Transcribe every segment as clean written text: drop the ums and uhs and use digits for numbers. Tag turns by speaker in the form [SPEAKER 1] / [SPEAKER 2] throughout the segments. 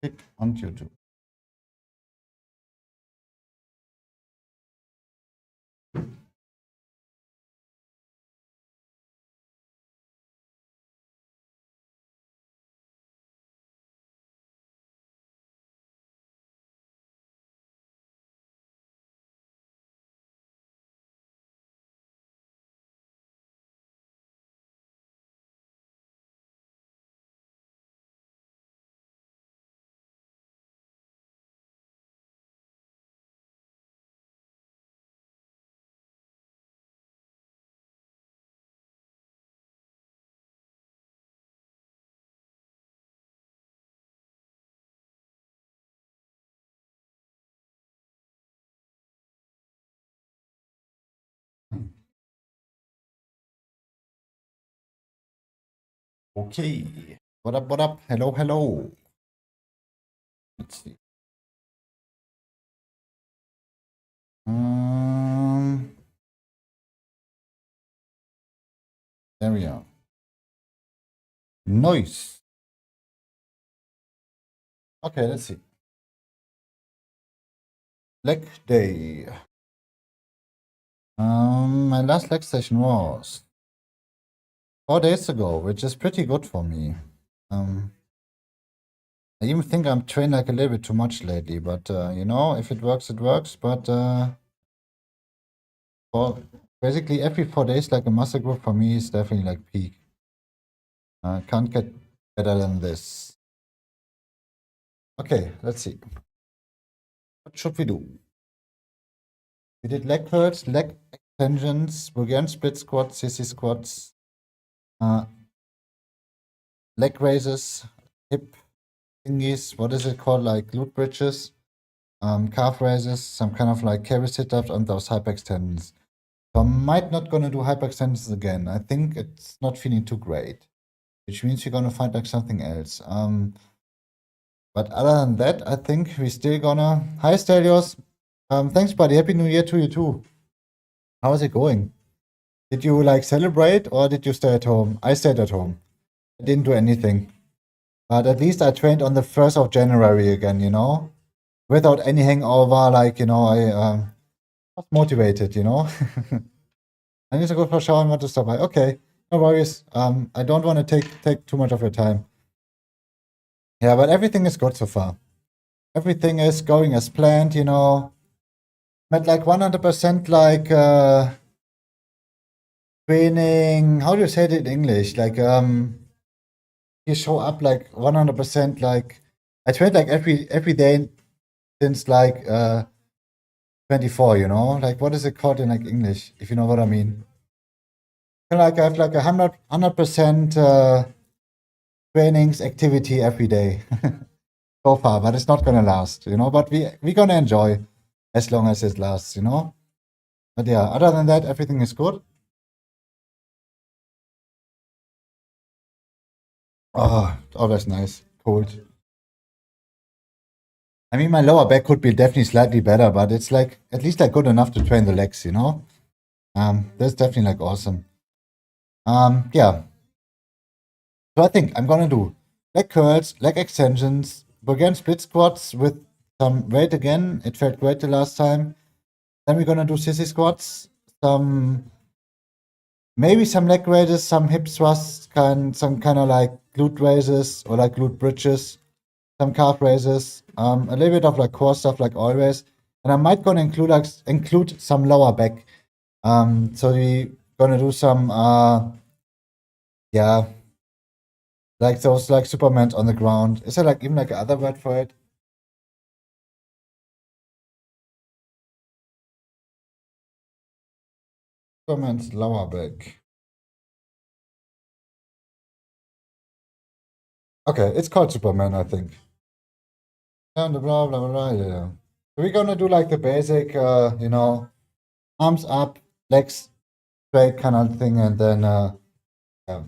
[SPEAKER 1] Click on YouTube. Okay. What up? What up? Hello, hello. Let's see. There we are. Nice. Okay, let's see. Leg day. My last leg session was 4 days ago, which is pretty good for me. I even think I'm trained like a little bit too much lately, but you know, if it works, it works. But for basically every 4 days, like a muscle group for me is definitely like peak. Can't get better than this. Okay, let's see. What should we do? We did leg curls, leg extensions, Bulgarian split squats, sissy squats, leg raises, hip thingies. What is it called? Like glute bridges, calf raises, some kind of like carry sit-ups, and those hyperextensions. So I might not gonna do hyperextensions again. I think it's not feeling too great, which means we're gonna find like something else. But other than that, I think we're still gonna. Hi, Stelios. Thanks, buddy. Happy New Year to you too. How is it going? Did you like celebrate or did you stay at home? I stayed at home. I didn't do anything. But at least I trained on the 1st of January again, you know? Without any hangover, like, you know, I was motivated, you know? I need to go for a shower and want to stop by. Okay, no worries. I don't want to take too much of your time. Yeah, but everything is good so far. Everything is going as planned, you know. But like 100% like training, how do you say it in English? Like you show up like 100% like I trained like every day since like 24, you know? Like what is it called in like English, if you know what I mean? Like I have like 100% trainings activity every day so far, but it's not gonna last, you know. But we're gonna enjoy as long as it lasts, you know. But yeah, other than that, everything is good. Oh, always nice, cold. I mean, my lower back could be definitely slightly better, but it's like at least like good enough to train the legs, you know. That's definitely like awesome. Yeah. So I think I'm gonna do leg curls, leg extensions, Bulgarian split squats with some weight again. It felt great the last time. Then we're gonna do sissy squats, maybe some leg raises, some hip thrusts, some kind of like glute raises or like glute bridges, some calf raises, a little bit of like core stuff like always. And I might gonna include some lower back. So we gonna do some yeah, like those like Supermans on the ground. Is there like even like another word for it? Superman's lower back. Okay, it's called Superman, I think. And blah blah blah blah. Yeah. So we're gonna do like the basic, you know, arms up, legs straight kind of thing, and then yeah.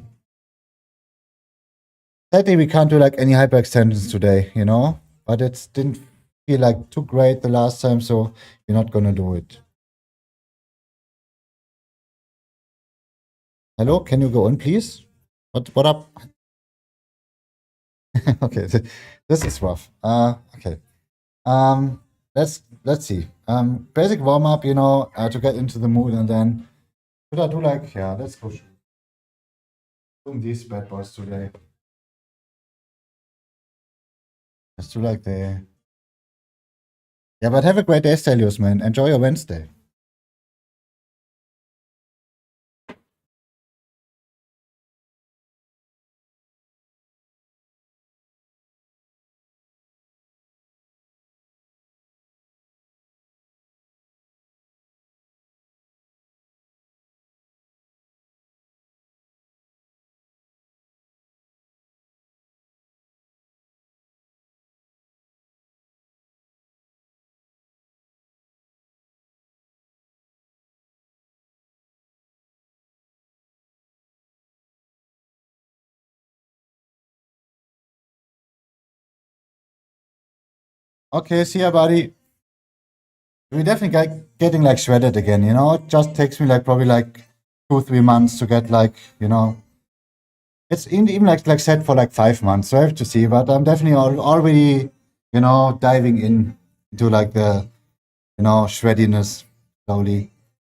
[SPEAKER 1] Sadly, we can't do like any hyperextensions today, you know, but it didn't feel like too great the last time, so we're not gonna do it. Hello, can you go on, please? What up? Okay, this is rough. Okay. Um, let's see. Basic warm up, to get into the mood, and then should I do like, yeah, let's go doing these bad boys today. Let's do like the, yeah, but have a great day, Stelios, man. Enjoy your Wednesday. Okay, see ya, buddy. We definitely getting like shredded again, It just takes me like probably like 2, 3 months to get like, it's even like set for like 5 months. So I have to see, but I'm definitely already, diving in into like the, shreddiness slowly.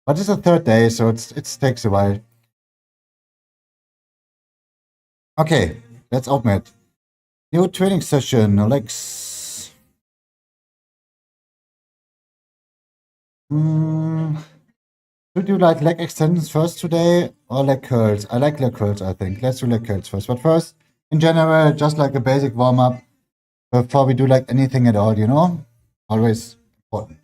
[SPEAKER 1] But it's the third day, so it takes a while. Okay, let's open it. New training session, Alex. Hmm. Should you like leg extensions first today or leg curls? I like leg curls, I think. Let's do leg curls first. But first, in general, just like a basic warm up before we do like anything at all, Always important.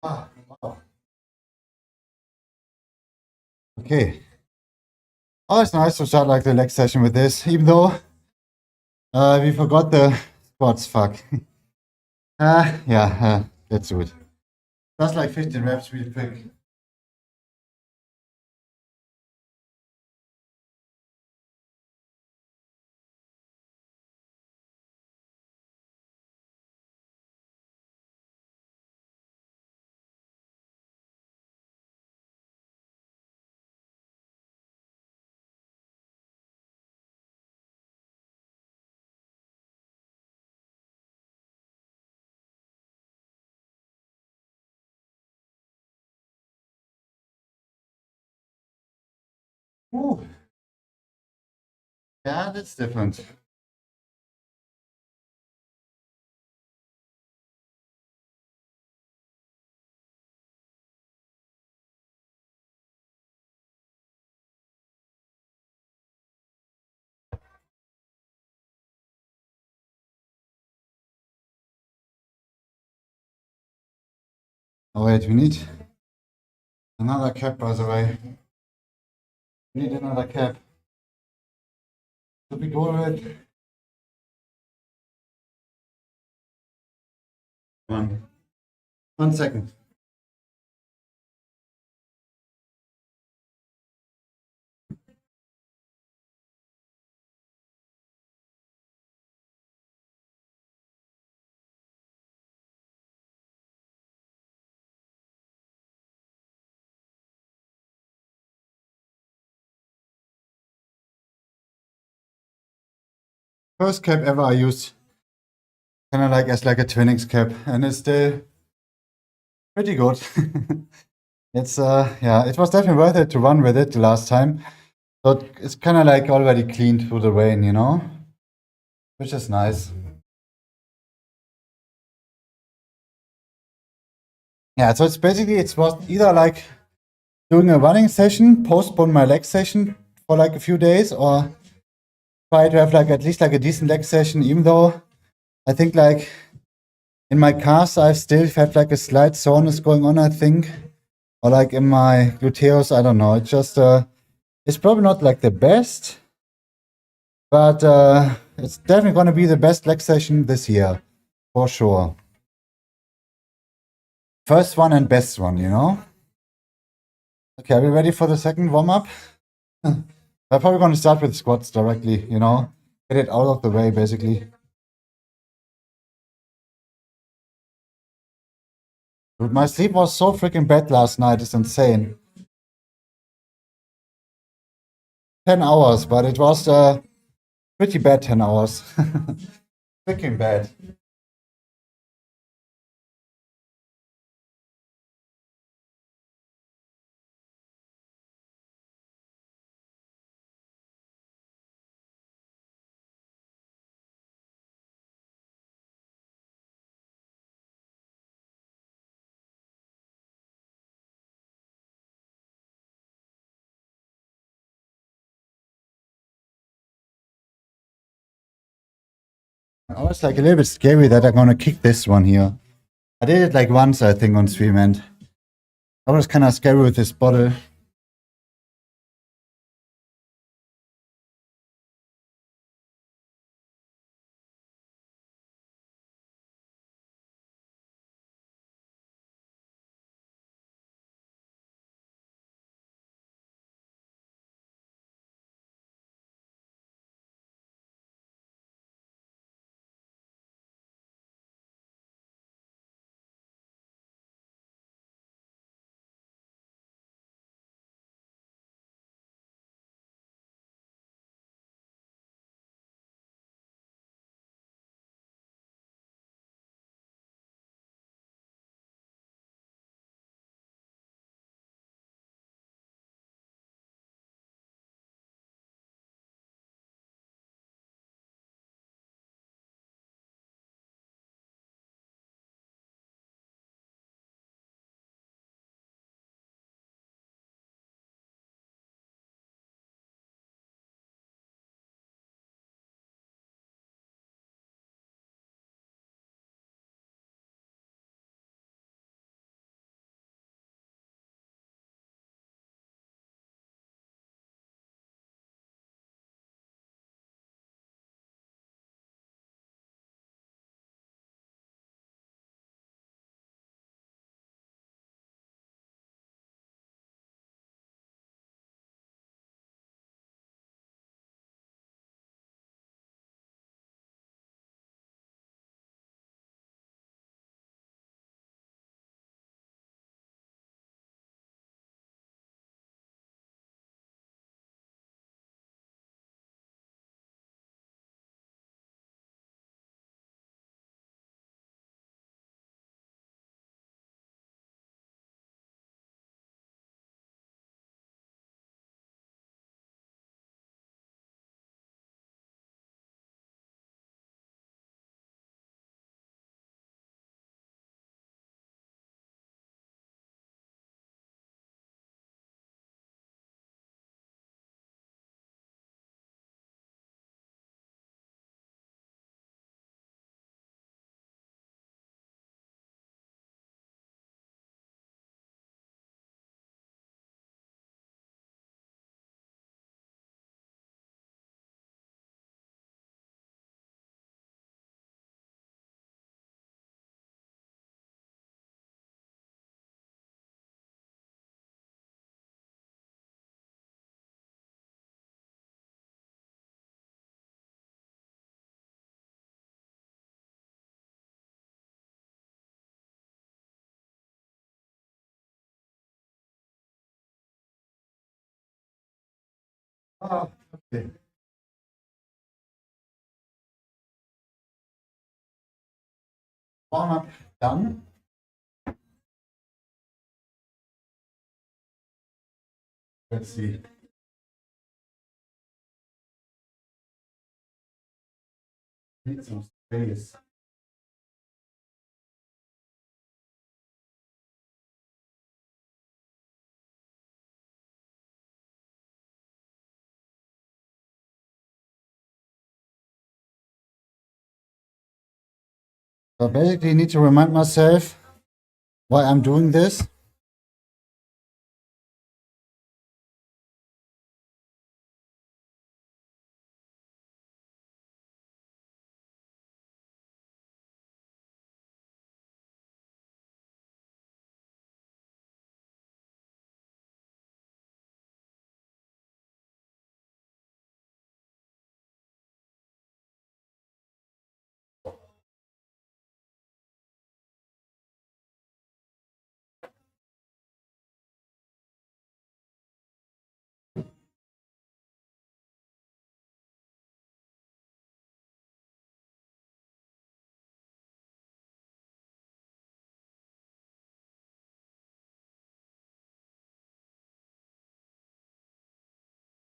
[SPEAKER 1] Ah, wow. Okay. Oh, it's nice to start like the leg session with this, even though we forgot the squats. Fuck. Yeah, let's do it. Just like 15 reps, really quick. Ooh. Yeah, that's different. Oh wait, we need another cap, by the way. We need another cap. Should we go with it? One second. First cap ever I used, kind of like as like a Twinnings cap, and it's still pretty good. It's yeah, it was definitely worth it to run with it the last time. But it's kind of like already cleaned through the rain, you know, which is nice. Yeah, so it's basically it was either like doing a running session, postpone my leg session for like a few days, or try to have like at least like a decent leg session, even though I think like in my calves I still had like a slight soreness going on, I think. Or like in my gluteus, I don't know. It's just it's probably not like the best, but it's definitely gonna be the best leg session this year, for sure. First one and best one, you know? Okay, are we ready for the second warm-up? I'm probably gonna start with squats directly, you know? Get it out of the way, basically. Dude, my sleep was so freaking bad last night, it's insane. 10 hours, but it was pretty bad 10 hours. Freaking bad. I was like a little bit scary that I'm gonna kick this one here. I did it like once, I think, on stream, and I was kind of scary with this bottle. Oh, okay. Warm up done. Let's see. Need some space. So basically, I need to remind myself why I'm doing this.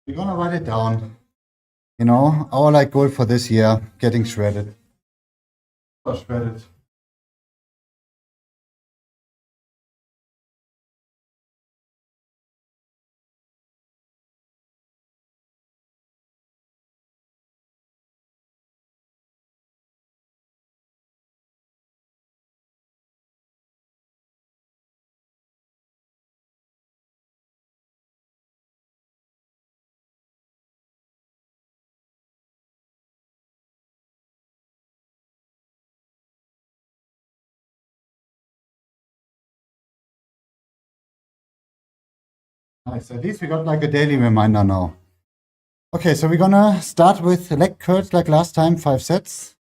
[SPEAKER 1] We're gonna write it down. You know, our like goal for this year, getting shredded. Or shredded. Nice. At least we got like a daily reminder now. Okay, so we're gonna start with leg curls like last time, 5 sets.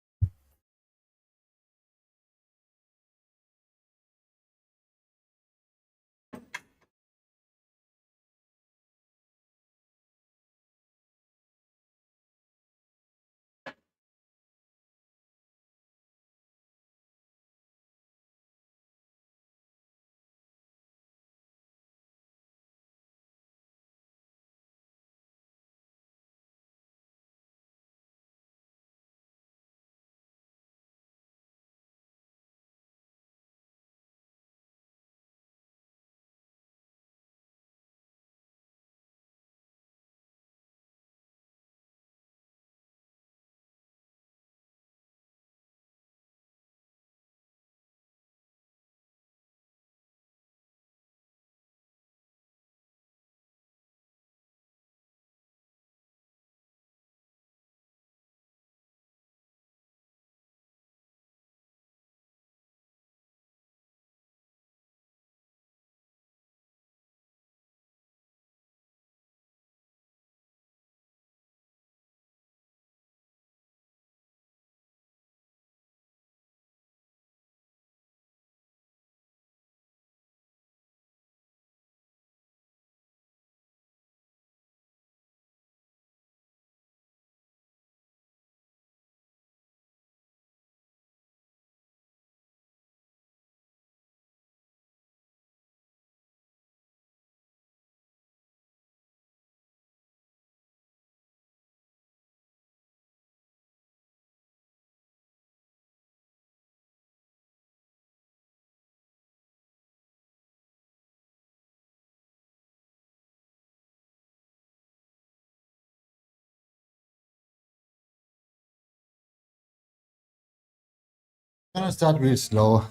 [SPEAKER 1] Gonna start real slow,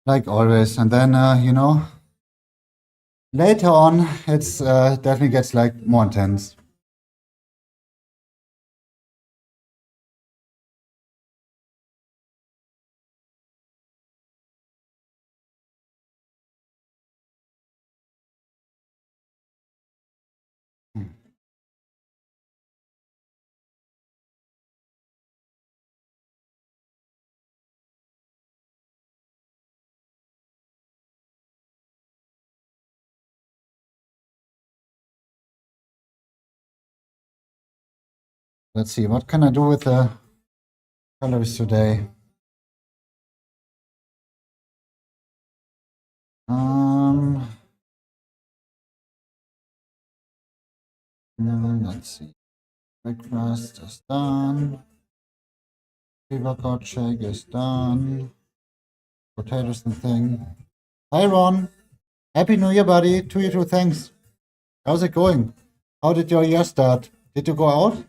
[SPEAKER 1] like always, and then you know, later on it's definitely gets like more intense. let's see, what can I do with the calories today? Let's see. Breakfast is done. Pre-workout shake is done. Potatoes and thing. Hi Ron. Happy New Year, buddy. To you too, thanks. How's it going? How did your year start? Did you go out?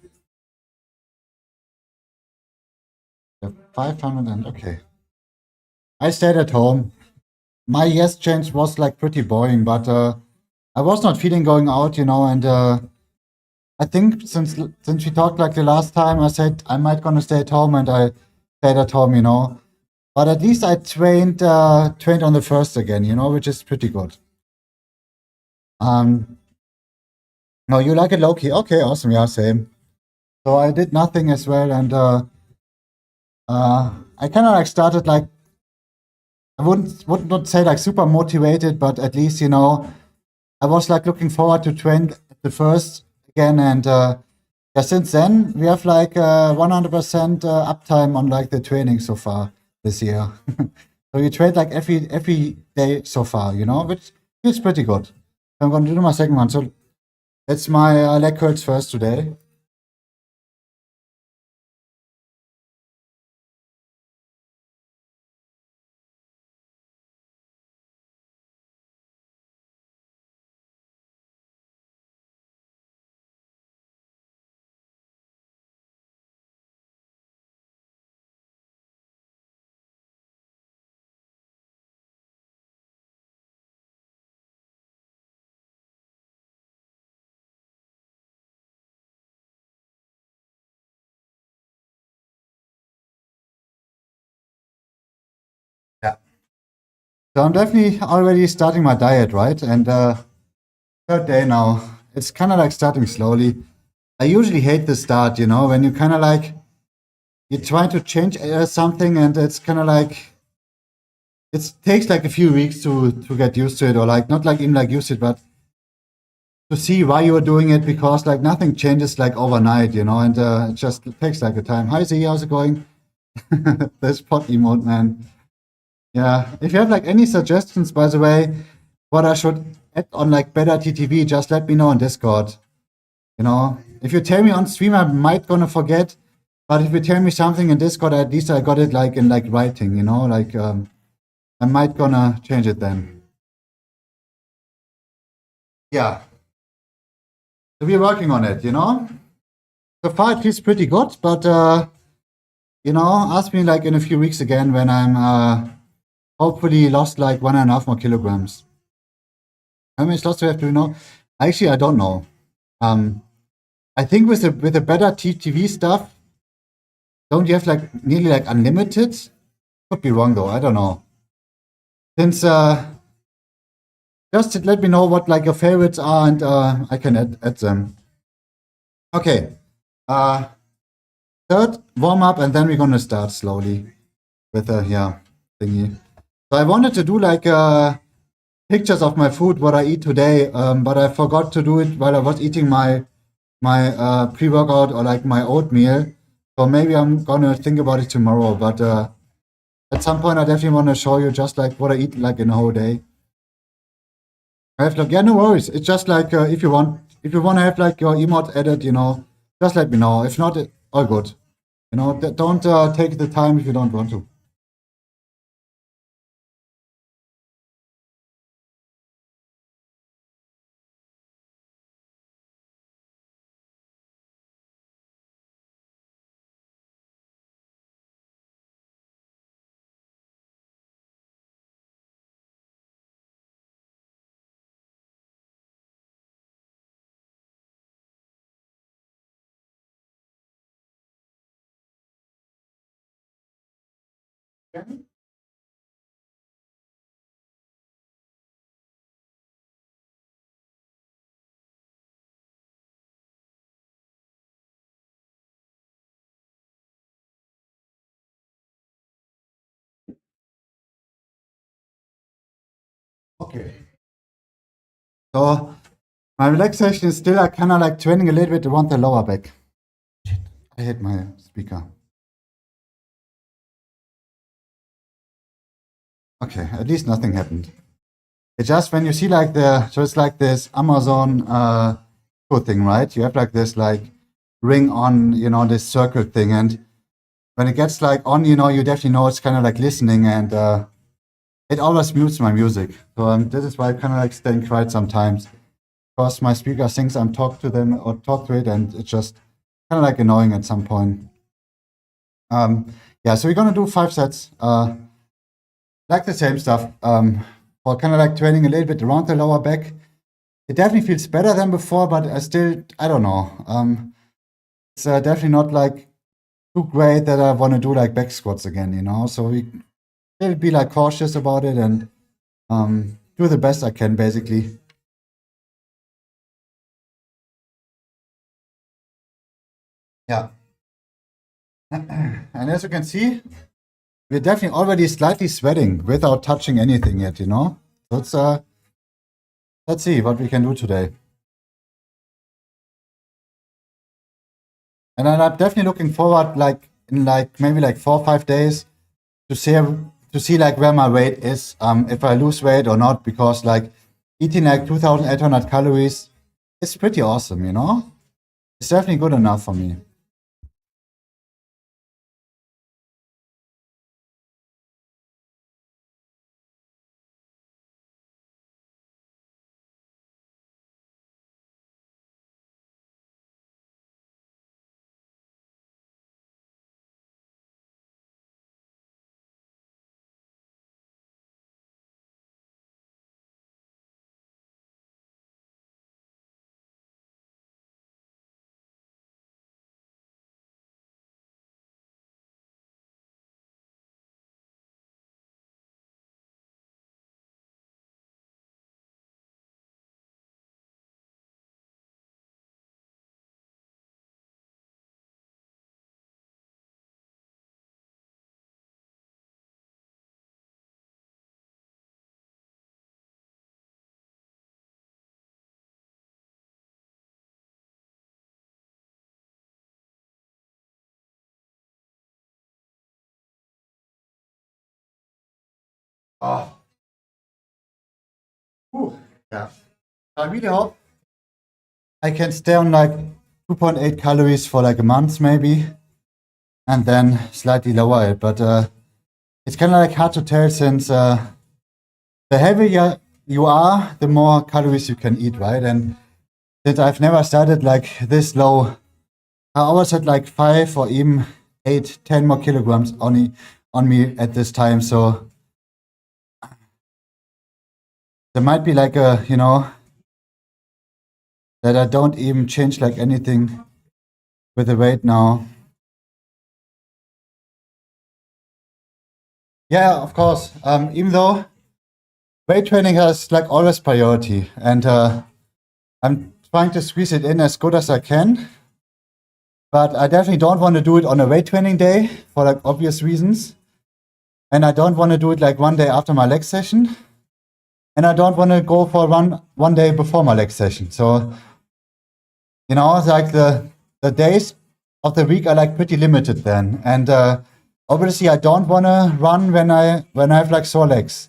[SPEAKER 1] Yeah, 500 and okay. I stayed at home. My year's change was like pretty boring, but I was not feeling going out, and I think since we talked like the last time, I said I might gonna stay at home, and I stayed at home. But at least I trained on the first again, which is pretty good. No, you like it low key? Okay, awesome. Yeah, same. So I did nothing as well, and I kind of like started like I would not say like super motivated, but at least I was like looking forward to train at the first again, and yeah, since then we have like 100% uptime on like the training so far this year. So we train like every day so far, which feels pretty good. I'm gonna do my second one. So that's my leg curls first today. Yeah. So I'm definitely already starting my diet, right? And third day now. It's kind of like starting slowly. I usually hate the start, when you kind of like you try to change something, and it's kind of like it takes like a few weeks to get used to it, or like not like even like used to it, but to see why you're doing it, because like nothing changes like overnight, and it just takes like a time. Hi Z, how's it going? This pot emote, man. Yeah, if you have like any suggestions, by the way, what I should add on like better TTV, just let me know on Discord. If you tell me on stream, I might gonna forget, but if you tell me something in Discord, at least I got it like in like writing, like I might gonna change it then. Yeah. So we're working on it, So far it feels pretty good, but ask me like in a few weeks again when I'm hopefully lost like 1.5 more kilograms. How many slots do we have to know? Actually, I don't know. I think with the better TTV stuff, don't you have like nearly like unlimited? Could be wrong though. I don't know. Since just let me know what like your favorites are, and I can add them. Okay. Third warm up, and then we're gonna start slowly with a thingy. So I wanted to do like pictures of my food, what I eat today, but I forgot to do it while I was eating my pre-workout or like my oatmeal. So maybe I'm gonna think about it tomorrow. But at some point, I definitely want to show you just like what I eat like in a whole day. I have like no worries. It's just like if you want to have like your emote edit, just let me know. If not, all good. Don't take the time if you don't want to. Okay. So my relaxation is still like kind of like training a little bit around the lower back. I hit my speaker. Okay, at least nothing happened. It's just when you see like so it's like this Amazon Echo thing, right? You have like this like ring on, this circle thing, and when it gets like on, you definitely know it's kind of like listening, and it always mutes my music. So this is why I kind of like staying quiet sometimes, because my speaker thinks I'm talk to them or talk to it, and it's just kind of like annoying at some point. Yeah, so we're gonna do 5 sets, like the same stuff, for kind of like training a little bit around the lower back. It definitely feels better than before, but I don't know. It's definitely not like too great that I want to do like back squats again, So we will be like cautious about it and do the best I can, basically. Yeah. And as you can see, we're definitely already slightly sweating without touching anything yet, So let's see what we can do today. And I'm definitely looking forward, like in like maybe like 4 or 5 days, to see like where my weight is, if I lose weight or not, because like eating like 2,800 calories is pretty awesome, It's definitely good enough for me. Oh, yeah. I really hope I can stay on like 2.8 calories for like a month maybe, and then slightly lower it. But it's kind of like hard to tell, since the heavier you are, the more calories you can eat, right? And since I've never started like this low, I always had like 5 or even 8, 10 more kilograms on me at this time. So there might be like that I don't even change like anything with the weight now. Yeah, of course. Even though weight training has like always priority, and I'm trying to squeeze it in as good as I can. But I definitely don't want to do it on a weight training day for like obvious reasons. And I don't want to do it like one day after my leg session. And I don't want to go for a run one day before my leg session. So, like the days of the week are like pretty limited then. And obviously I don't want to run when I have like sore legs.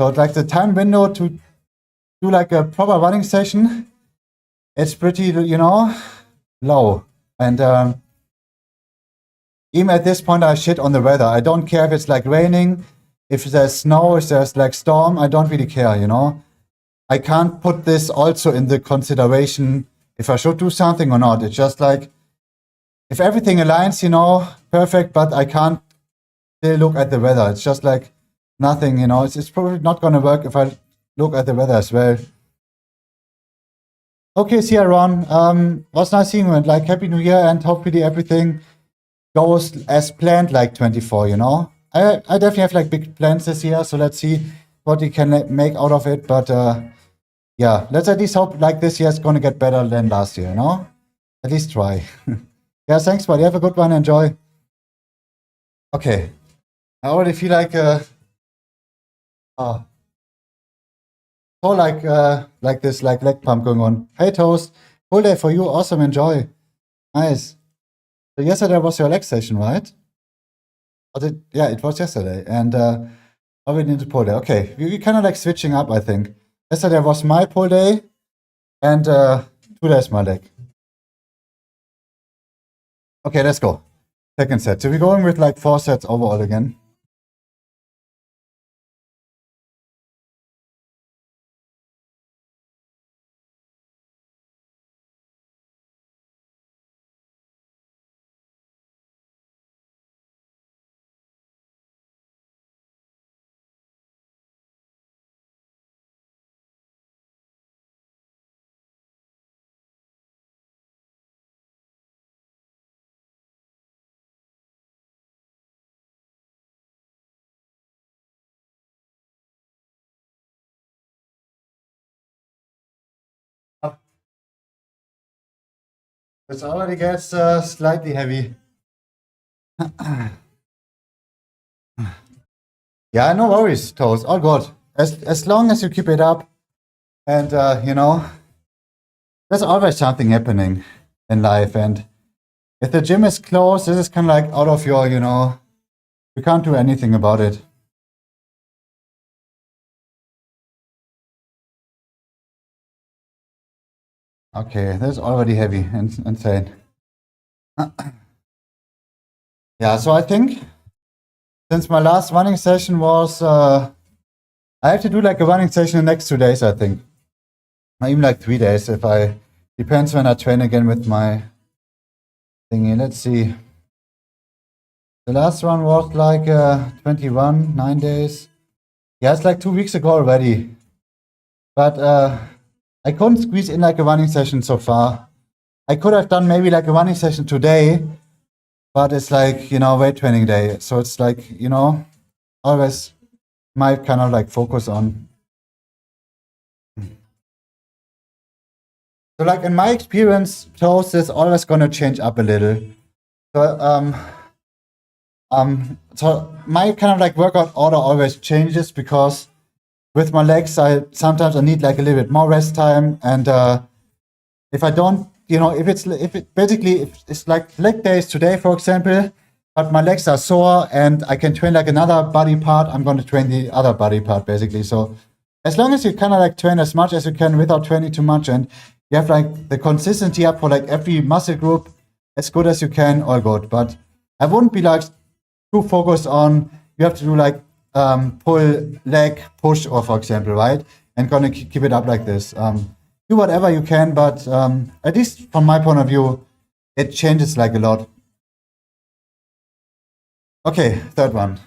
[SPEAKER 1] So like the time window to do like a proper running session, it's pretty, low. And even at this point, I shit on the weather. I don't care if it's like raining, if there's snow, if there's like storm. I don't really care, I can't put this also in the consideration if I should do something or not. It's just like, if everything aligns, perfect, but I can't still look at the weather. It's just like nothing, it's probably not going to work if I look at the weather as well. Okay, see you, Ron. Was nice seeing you, and like Happy New Year, and hopefully everything goes as planned like 24, I definitely have like big plans this year, so let's see what we can make out of it. But yeah, let's at least hope like this year is going to get better than last year, At least try. Yeah, thanks, buddy. Have a good one. Enjoy. Okay. I already feel like uh so like this like leg pump going on. Hey, Toast. Cool day for you. Awesome. Enjoy. Nice. So yesterday was your leg session, right? Yeah, it was yesterday. And oh, we need to pull day. Okay, we kind of like switching up, I think. Yesterday was my pull day, and 2 days my leg. Okay, let's go. Second set. So we're going with like 4 sets overall again. This already gets slightly heavy. Yeah, no worries, Toes. All good. As long as you keep it up, and you know, there's always something happening in life. And if the gym is closed, this is kind of like out of your, you know, you can't do anything about it. Okay, that's already heavy and insane. Yeah, so I think since my last running session was, I have to do like a running session the next 2 days, I think. Or even like 3 days if I, depends when I train again with my thingy. Let's see. The last one was like 21, 9 days. Yeah, it's like 2 weeks ago already. But I couldn't squeeze in like a running session so far. I could have done maybe like a running session today, but it's like, you know, weight training day. So it's like, you know, always might kind of like focus on. So like in my experience, toast is always gonna change up a little. So my kind of like workout order always changes because with my legs, sometimes I need like a little bit more rest time, and if I don't, you know, if it's like leg days today, for example, but my legs are sore and I can train like another body part, I'm going to train the other body part basically. So as long as you kind of like train as much as you can without training too much, and you have like the consistency up for like every muscle group as good as you can, all good. But I wouldn't be like too focused on you have to do like pull, leg, push, or for example, right? And gonna keep it up like this. Do whatever you can, but at least from my point of view, it changes like a lot. Okay, third one.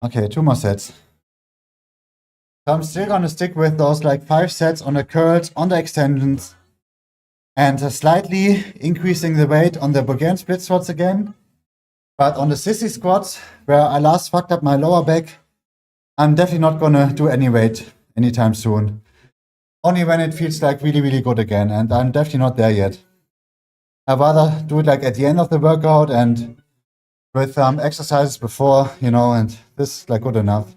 [SPEAKER 1] Okay, 2 more sets. So I'm still gonna stick with those like 5 sets on the curls, on the extensions, and slightly increasing the weight on the Bulgarian split squats again. But on the sissy squats, where I last fucked up my lower back, I'm definitely not gonna do any weight anytime soon. Only when it feels like really, really good again, and I'm definitely not there yet. I'd rather do it like at the end of the workout and with exercises before, you know, and this is like good enough.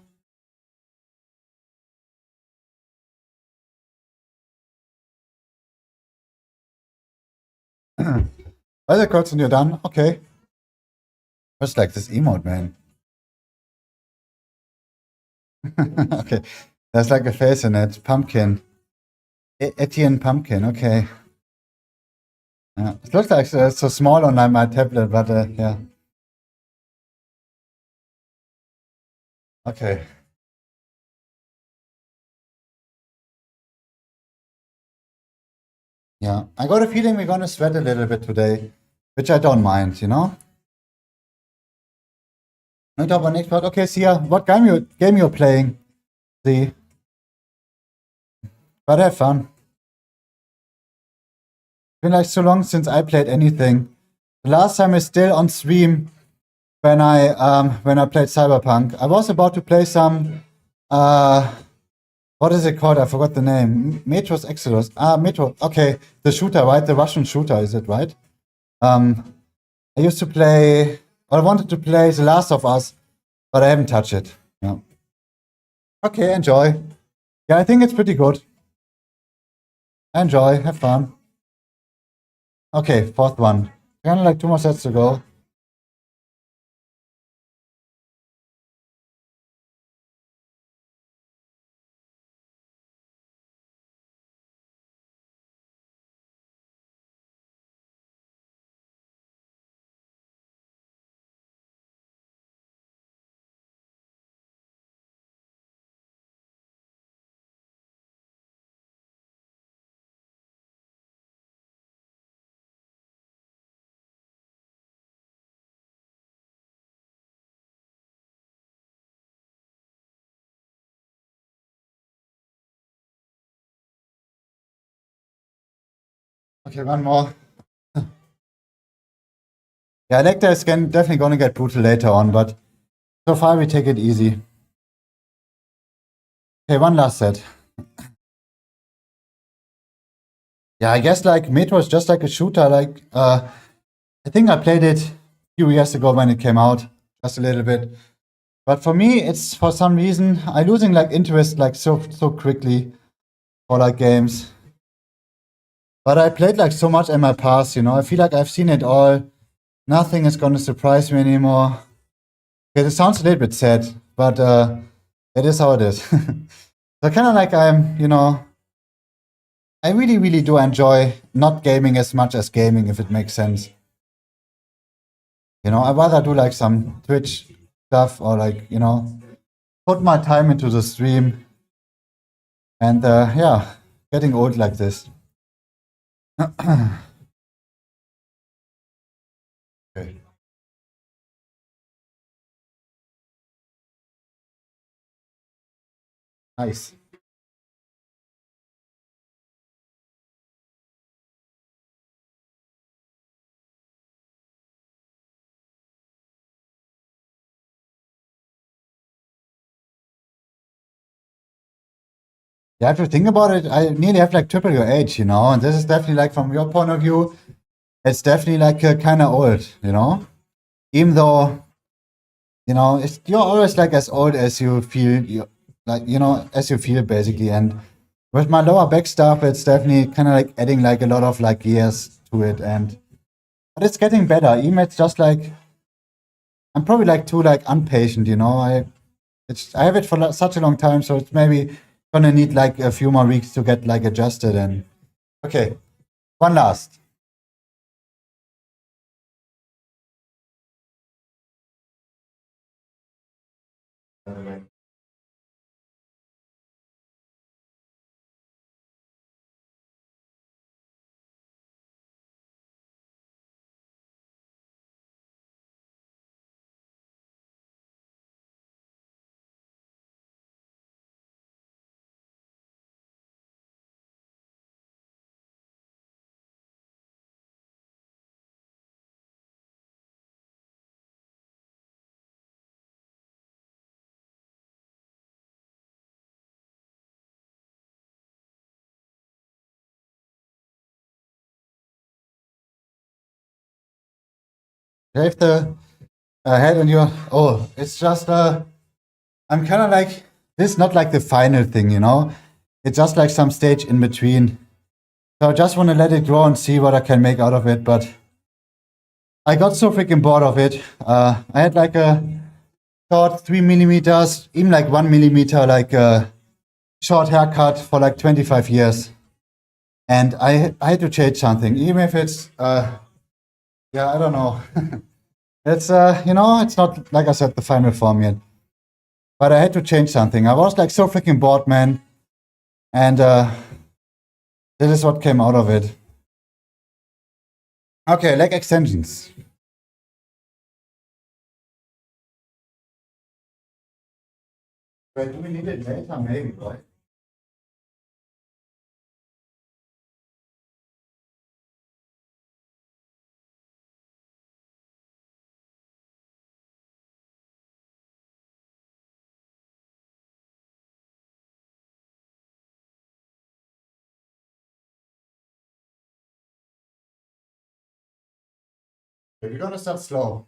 [SPEAKER 1] Other quotes and you're done? Okay. Just like this emote, man. Okay. There's like a face in it. Pumpkin. Etienne Pumpkin, okay. It looks like it's so small on my tablet, but yeah. Okay. Yeah, I got a feeling we're gonna sweat a little bit today, which I don't mind, you know? No top on expert. Okay, Sia, what game you're playing? See. But have fun. Been like so long since I played anything. The last time is still on stream when I played Cyberpunk. I was about to play some what is it called? I forgot the name. Metro's Exodus. Metro. Okay, the shooter, right? The Russian shooter, is it right? I used to play, or I wanted to play The Last of Us, but I haven't touched it. Yeah. Okay, enjoy. Yeah, I think it's pretty good. Enjoy, have fun. Okay, fourth one. Kind of like 2 more sets to go. Okay, one more. Yeah, Lecter is definitely gonna get brutal later on, but so far we take it easy. Okay, one last set. Yeah, I guess like Metro is just like a shooter. Like I think I played it a few years ago when it came out, just a little bit. But for me, it's for some reason I'm losing like interest like so quickly for like games. But I played like so much in my past, you know. I feel like I've seen it all. Nothing is gonna surprise me anymore. Okay, this sounds a little bit sad, but it is how it is. So kind of like you know, I really do enjoy not gaming as much as gaming, if it makes sense. You know, I'd rather do like some Twitch stuff or like, you know, put my time into the stream. And yeah, getting old like this. Okay. Nice. You have to think about it. I nearly have like triple your age, you know, and this is definitely like from your point of view, it's definitely like kind of old, you know, even though, you know, you're always like as old as you feel, like, you know, as you feel basically. And with my lower back stuff, it's definitely kind of like adding like a lot of like years to it. But it's getting better. Even it's just like, I'm probably like too like impatient, you know. I have it for such a long time, so it's maybe gonna need like a few more weeks to get like adjusted. And okay, one last. You have the head on your. Oh, it's just I'm kind of like this, not like the final thing, you know. It's just like some stage in between. So I just want to let it grow and see what I can make out of it. But I got so freaking bored of it. I had like a short 3 millimeters, even like 1 millimeter, like short haircut for like 25 years. And I had to change something, even if it's, yeah, I don't know. It's, you know, it's not, like I said, the final form yet. But I had to change something. I was like so freaking bored, man. And this is what came out of it. Okay, leg extensions. Wait, do we need it later? Maybe, right? We're gonna start slow.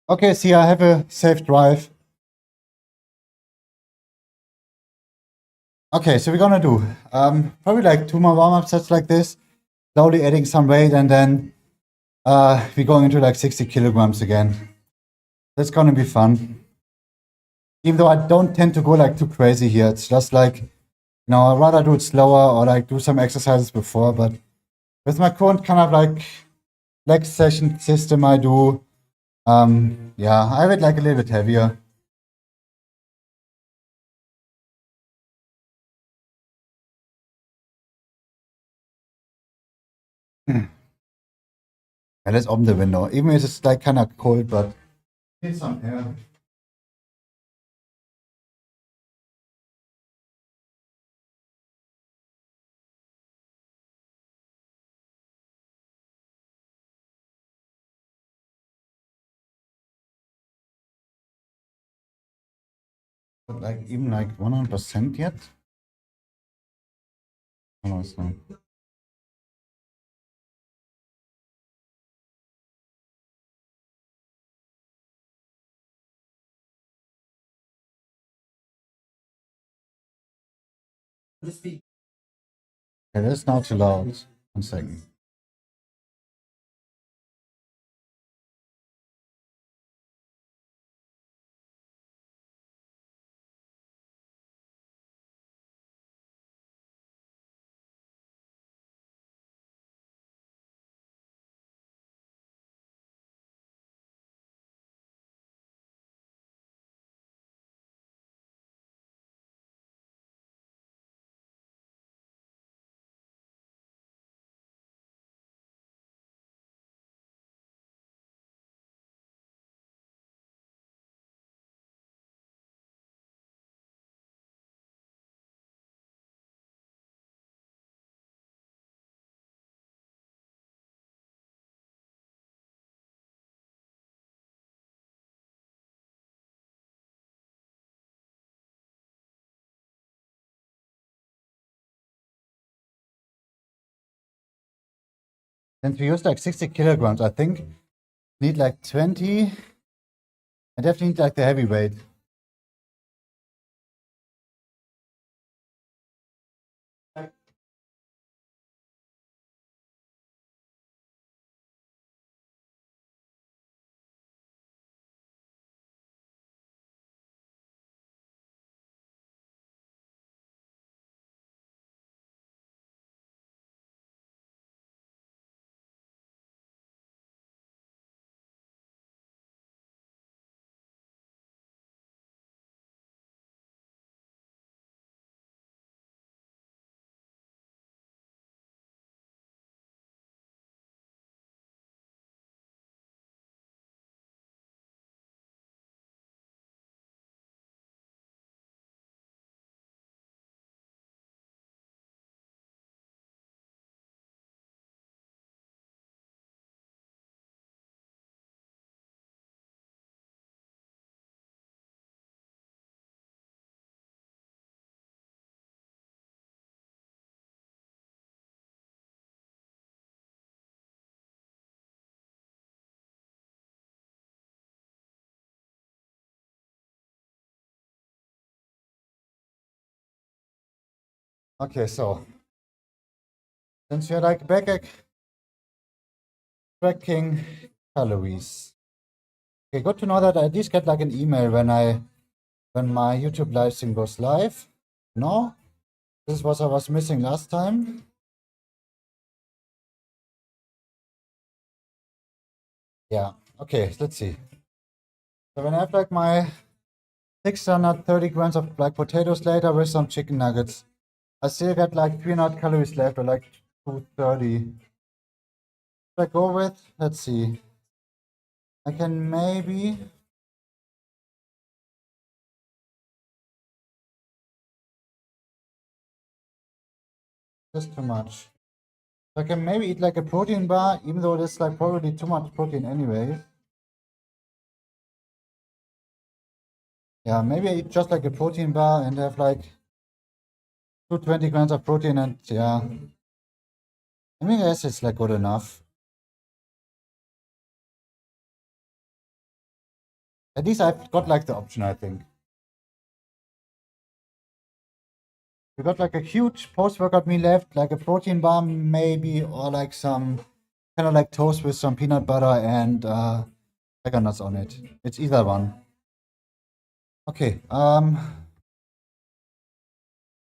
[SPEAKER 1] Okay, see, I have a safe drive. Okay, so we're gonna do probably like 2 more warm-up sets like this, slowly adding some weight, and then we're going into like 60 kilograms again. That's gonna be fun. Even though I don't tend to go like too crazy here, it's just like, I'd rather do it slower or like do some exercises before. But with my current kind of like leg session system I do, yeah, I have it like a little bit heavier. And let's open the window. Even if it's like kind of cold, but need some air. But like even like 100% yet? Oh, it's not. Okay, that's now too loud. 1 second. Since we used like 60 kilograms, I think need like 20. I definitely need like the heavyweight. Okay, so since you're like back at tracking calories, okay, good to know that I at least get like an email when my YouTube live stream goes live. No, this is what I was missing last time. Yeah. Okay, let's see. So when I have like my 630 grams of like potatoes later with some chicken nuggets, I still got like 300 calories left, or like 230. Should I go with? Let's see. I can maybe. Just too much. I can maybe eat like a protein bar, even though it's like probably too much protein anyway. Yeah, maybe I eat just like a protein bar and have like 220 grams of protein, and yeah. I mean, I guess it's like good enough. At least I've got like the option, I think. We got like a huge post-workout meal left, like a protein bar maybe, or like some kind of like toast with some peanut butter and pecan nuts on it. It's either one. Okay, so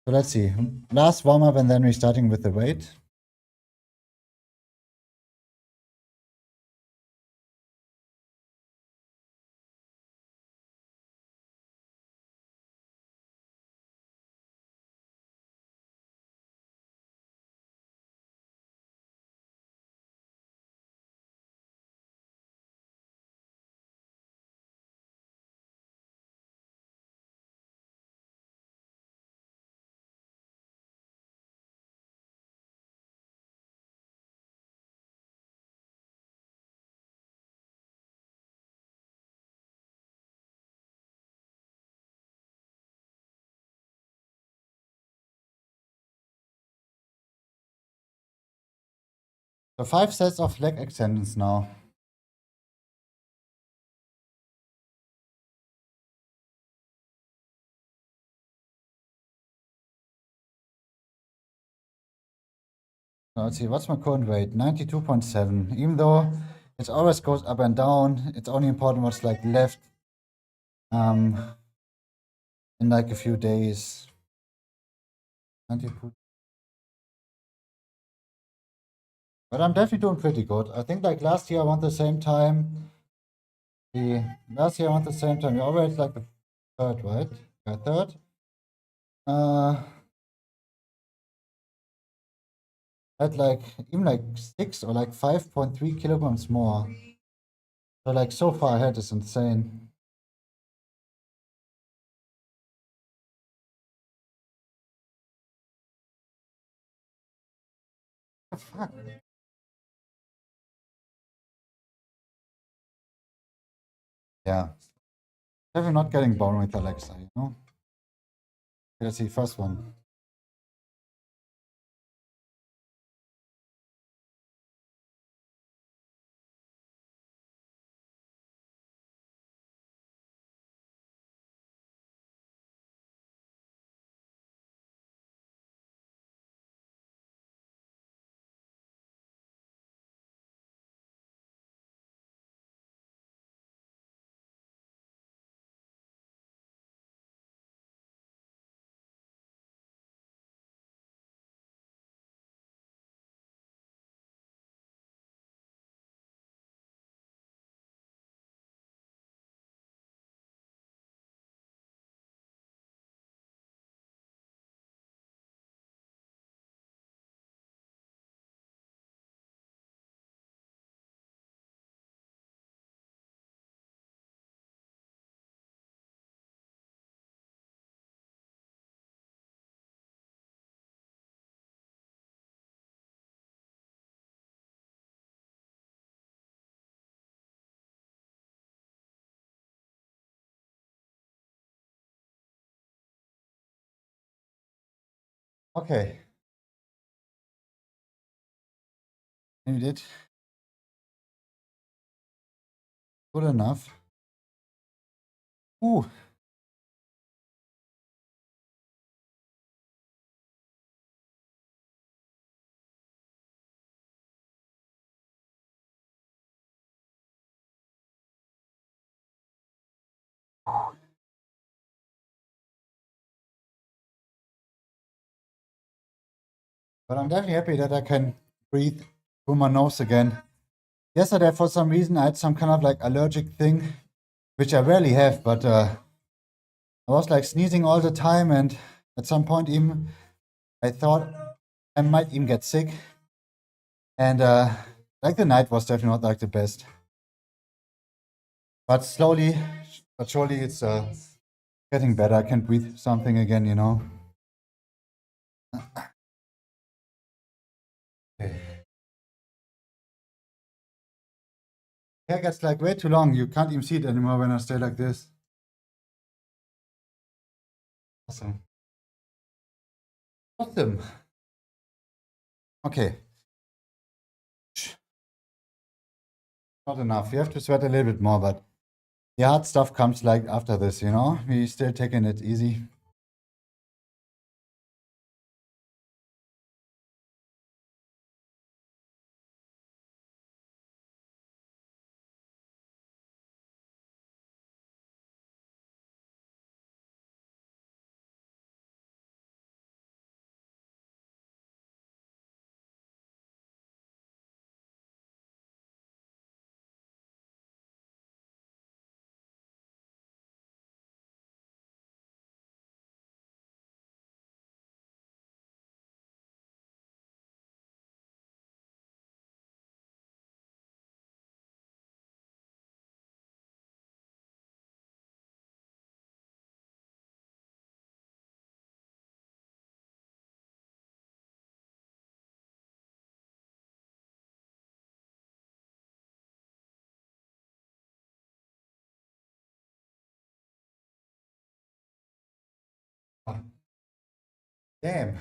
[SPEAKER 1] let's see. Last warm-up and then we're starting with the weight. So 5 sets of leg extensions now. Now let's see, what's my current weight? 92.7. Even though it always goes up and down, it's only important what's like left in like a few days. 92. But I'm definitely doing pretty good. I think like last year around the same time, last year around the same time, we always like the third, right? Yeah, third. Had like even like 6 or like 5.3 kilograms more. So like so far ahead is insane. Fuck. Yeah. Definitely not getting boring with Alexa, you know? Let's see, first one. Okay. You did. Good enough. Ooh. But I'm definitely happy that I can breathe through my nose again. Yesterday, for some reason, I had some kind of like allergic thing, which I rarely have, but I was like sneezing all the time, and at some point even I thought I might even get sick. And like the night was definitely not like the best. But slowly, but surely it's getting better. I can breathe something again, you know. Okay. Hair gets like way too long. You can't even see it anymore when I stay like this. Awesome. Awesome. Okay. Not enough. You have to sweat a little bit more, but the hard stuff comes like after this, you know? We still taking it easy. Damn.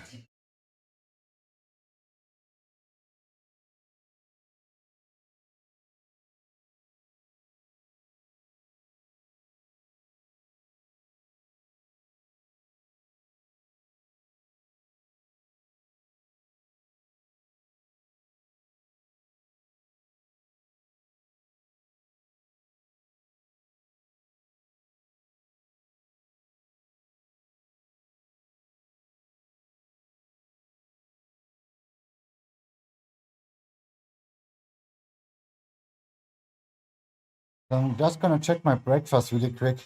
[SPEAKER 1] I'm just gonna check my breakfast really quick.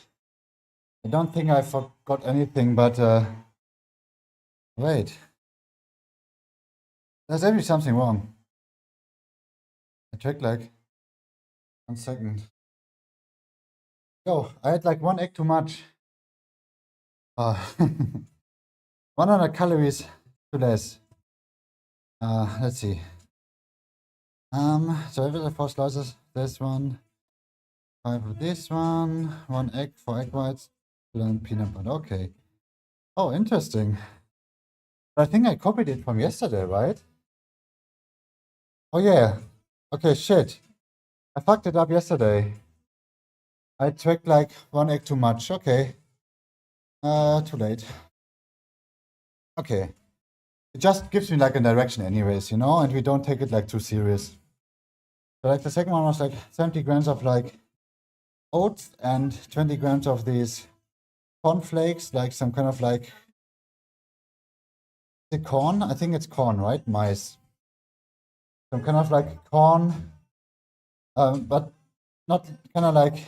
[SPEAKER 1] I don't think I forgot anything, but wait. There's definitely something wrong. I checked like 1 second. Yo, I had like 1 egg too much. 100 calories too less. Let's see. So I will have 4 slices. This one, 5 of this one, 1 egg, 4 egg whites, and peanut butter. Okay. Oh, interesting. I think I copied it from yesterday, right? Oh yeah. Okay, shit. I fucked it up yesterday. I tracked like 1 egg too much. Okay. Too late. Okay. It just gives me like a direction anyways, you know, and we don't take it like too serious. So like the second one was like 70 grams of like oats and 20 grams of these cornflakes, like some kind of like the corn. I think it's corn, right? Maize. Some kind of like corn, but not kind of like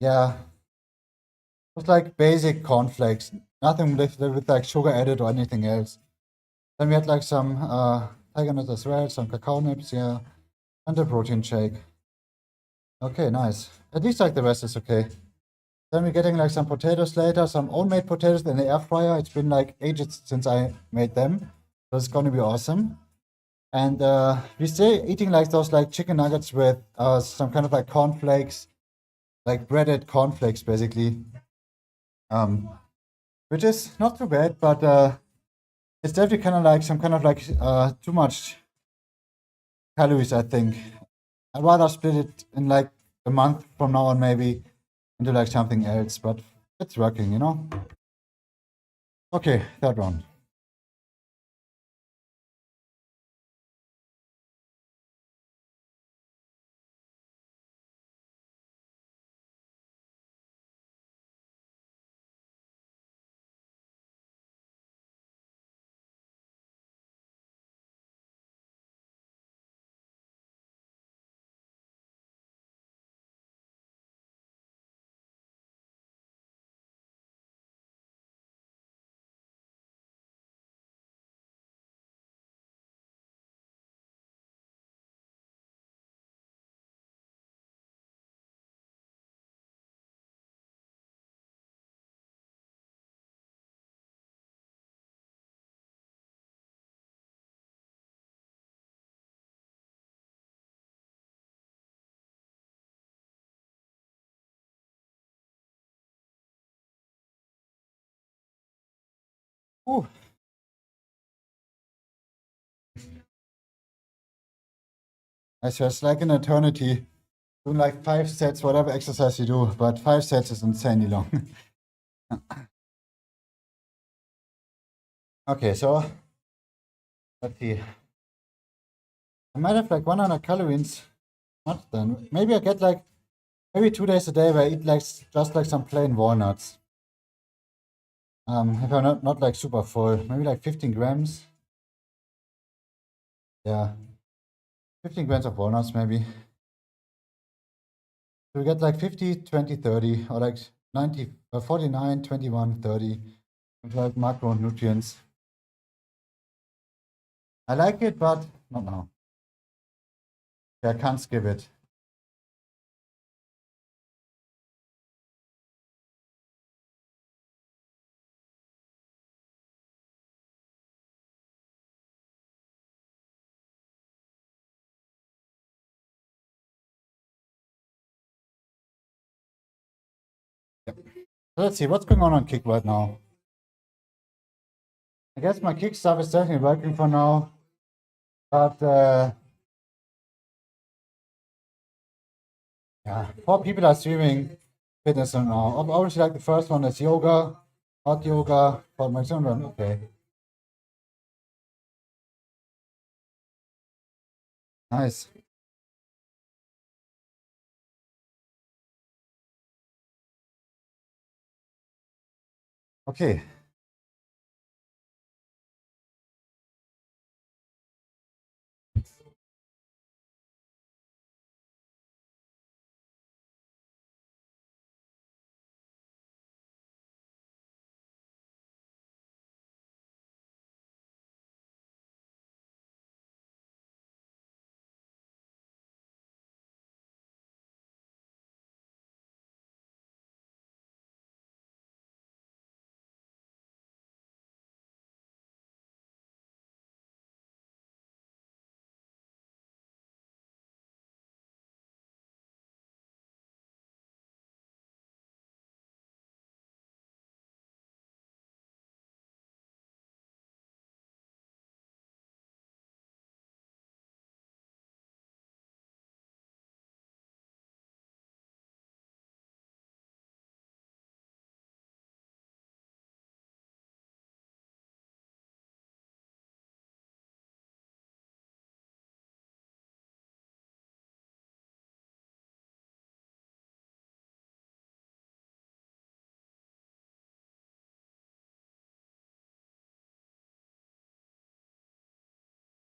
[SPEAKER 1] yeah, it's like basic cornflakes. Nothing with like sugar added or anything else. Then we had like some tiger nuts as well, some cacao nibs, yeah, and a protein shake. Okay, nice. At least like the rest is okay. Then we're getting like some potatoes later, some own-made potatoes in the air fryer. It's been like ages since I made them, so it's gonna be awesome. And we're still eating like those like chicken nuggets with some kind of like cornflakes, like breaded cornflakes basically. Which is not too bad, but it's definitely kind of like some kind of like too much calories, I think. I'd rather split it in like a month from now on maybe into like something else, but it's working, you know? Okay, third one. Ooh. I swear, it's like an eternity. Doing like 5 sets, whatever exercise you do, but 5 sets is insanely long. Okay, so let's see. I might have like 100 calories. Not then. Maybe I get like maybe 2 days a day where I eat like just like some plain walnuts. If I'm not like super full, maybe like 15 grams. Yeah, 15 grams of walnuts maybe. So we get like 50, 20, 30, or like 90, 49, 21, 30, like macronutrients. I like it, but not now. Yeah, I can't skip it. Yep. So let's see what's going on Kick right now. I guess my Kick stuff is definitely working for now, but yeah, 4 people are streaming fitness now. Obviously, like the first one is yoga, hot yoga for my children. Okay, nice. Okay.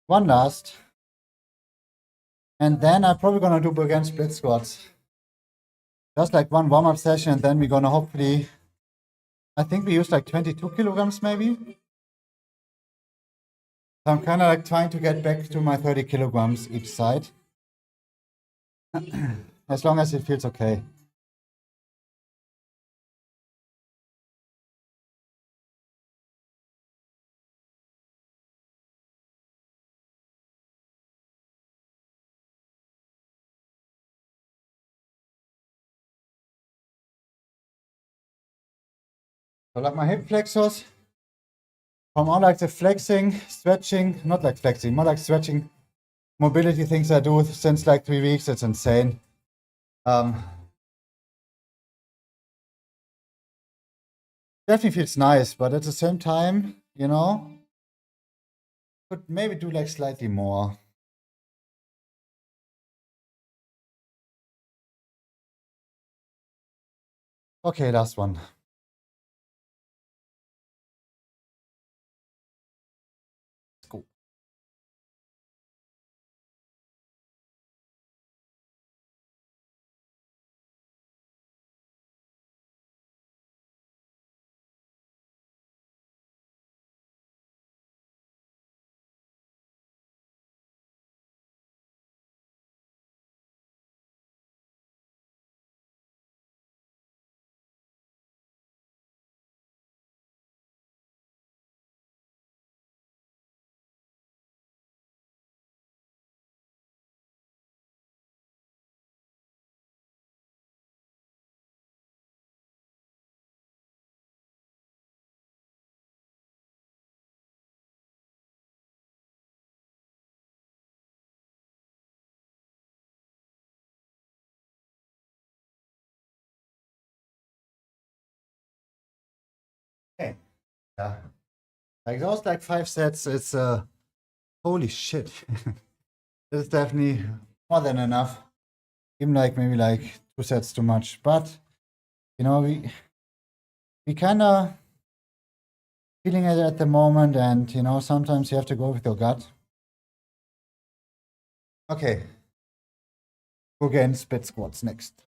[SPEAKER 1] One last. And then I'm probably gonna do again split squats. Just like one warm-up session, and then we're gonna hopefully, I think we use like 22 kilograms maybe. So I'm kind of like trying to get back to my 30 kilograms each side. As long as it feels okay. So like my hip flexors, from all like the flexing, stretching, not like flexing, more like stretching mobility things I do since like 3 weeks, it's insane. Definitely feels nice, but at the same time, you know, could maybe do like slightly more. Okay, last one. Let's go. Yeah. Like those like 5 sets, it's holy shit. It's definitely more than enough. Even like maybe like 2 sets too much. But you know, we kinda feeling it at the moment, and you know, sometimes you have to go with your gut. Okay. Go again, split squats next.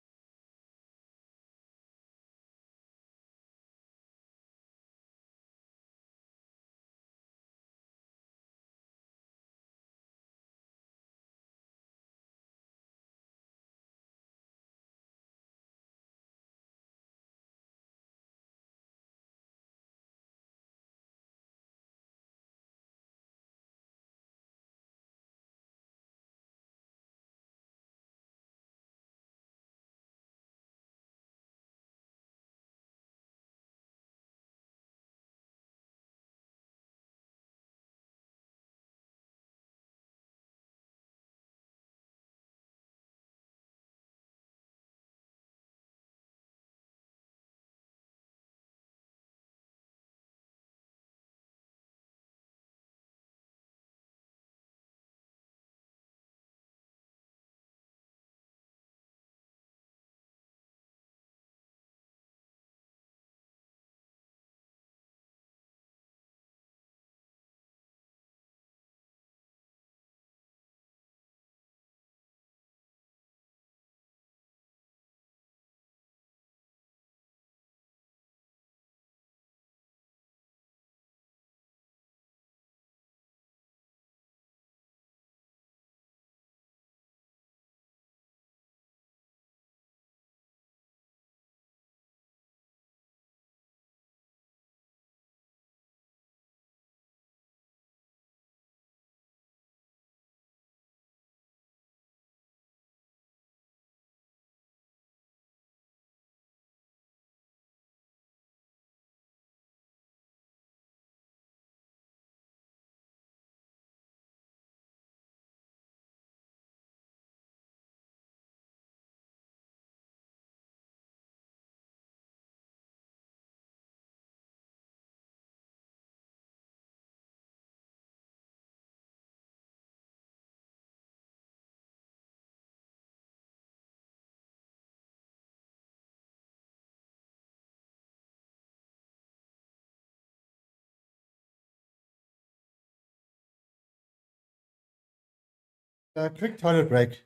[SPEAKER 1] A quick toilet break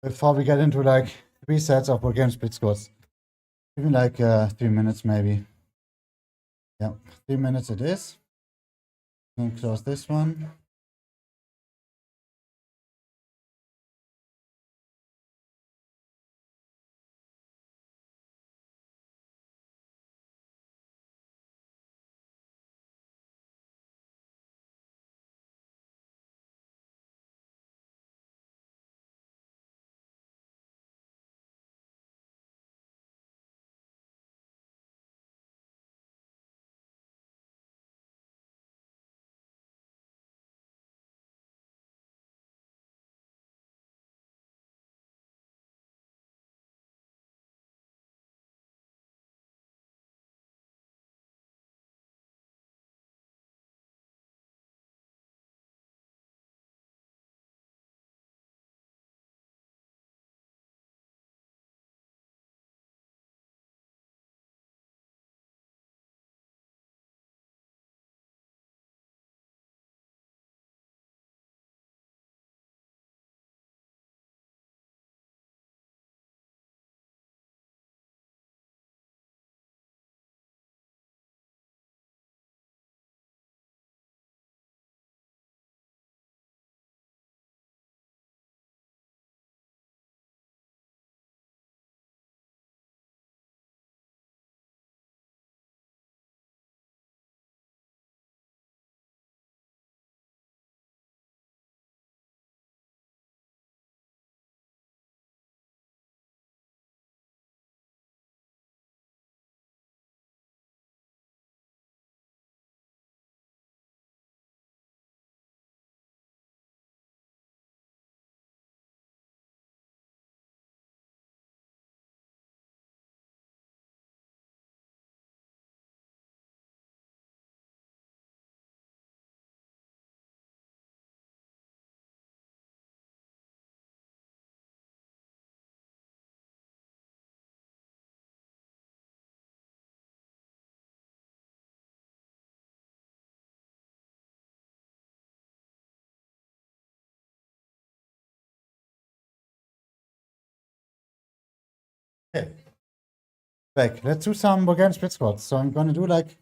[SPEAKER 1] before we get into like 3 sets of Bulgarian split squats. Even like 3 minutes maybe. Yeah, 3 minutes it is. Then close this one. Okay, back. Let's do some Bulgarian split squats. So I'm gonna do like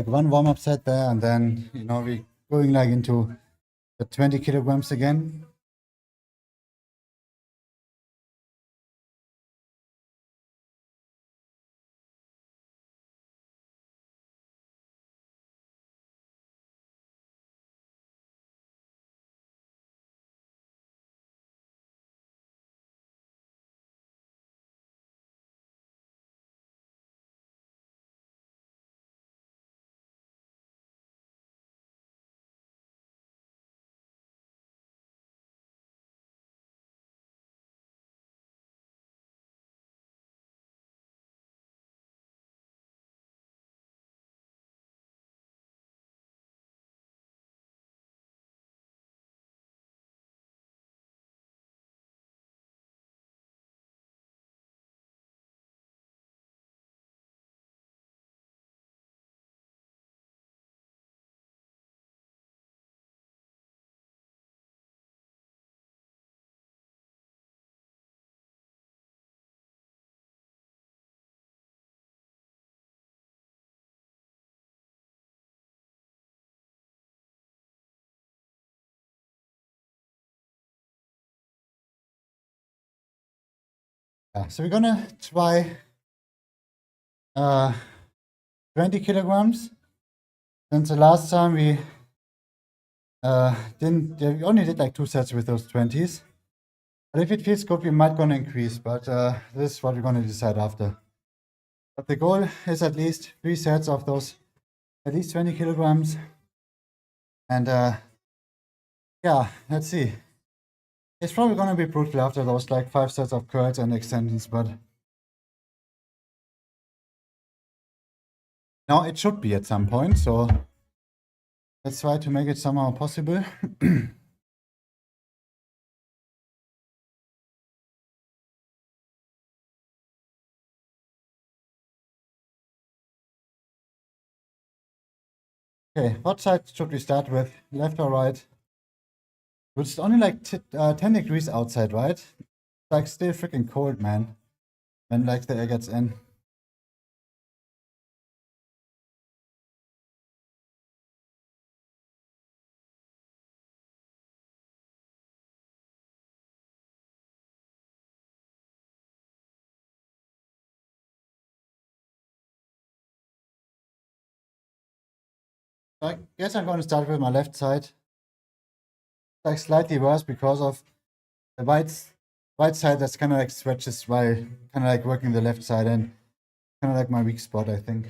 [SPEAKER 1] one warm-up set there, and then we going like into the 20 kilograms again. Yeah, so we're gonna try 20 kilograms. Since the last time we we only did like 2 sets with those 20s. But if it feels good, we might gonna increase, but this is what we're gonna decide after. But the goal is at least 3 sets of those, at least 20 kilograms. And yeah, let's see. It's probably gonna be brutal after those like 5 sets of curls and extensions, but now it should be at some point, so let's try to make it somehow possible. Okay, what side should we start with? Left or right? It's only like 10 degrees outside, right? It's like still freaking cold, man. When like the air gets in. I guess I'm going to start with my left side. Like slightly worse because of the right side that's kind of like stretches while kind of like working the left side, and kind of like my weak spot, I think.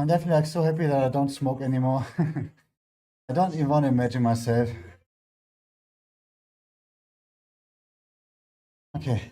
[SPEAKER 1] I'm definitely like so happy that I don't smoke anymore. I don't even want to imagine myself. Okay.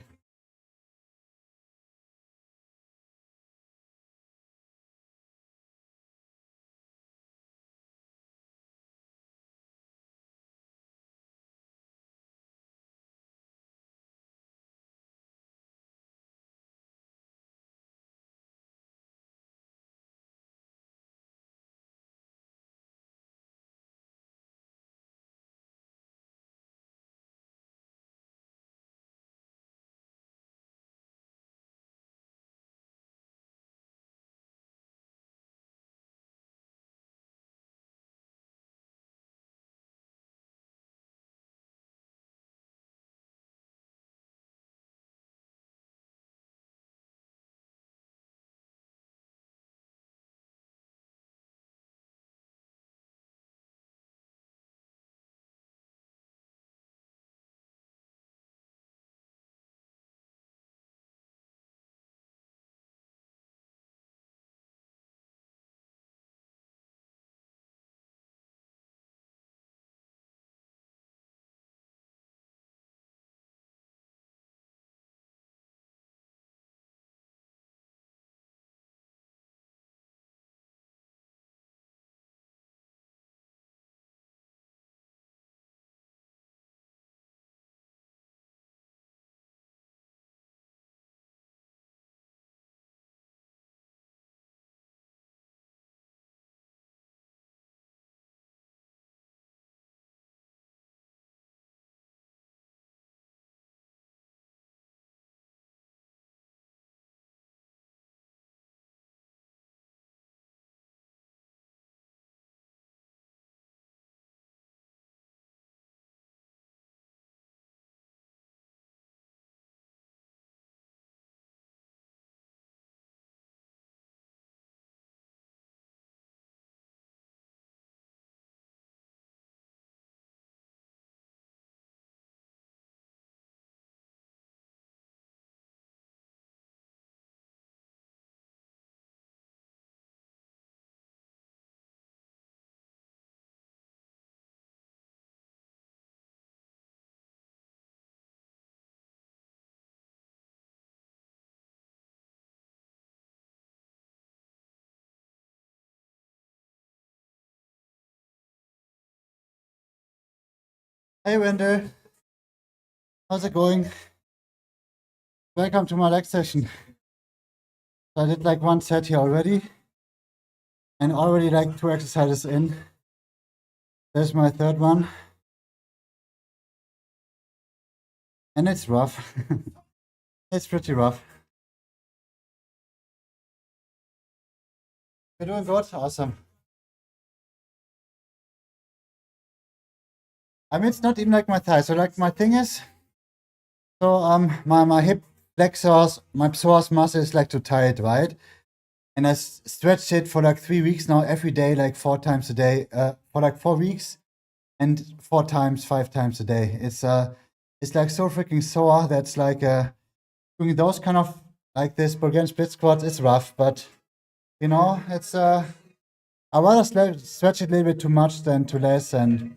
[SPEAKER 1] Hey Wender, how's it going? Welcome to my leg session. I did like one set here already and already like 2 exercises in. There's my third one. And it's rough. It's pretty rough. You're doing good? Awesome. I mean, it's not even like my thigh. So like my thing is, so my hip flexors, my psoas muscle is like too tight, right? And I stretched it for like 3 weeks now, every day, like 4 times a day, for like 4 weeks, and 4 times, 5 times a day. It's like so freaking sore. That's like doing those kind of like this Bulgarian split squats is rough, but you know, it's I rather stretch it a little bit too much than too less, and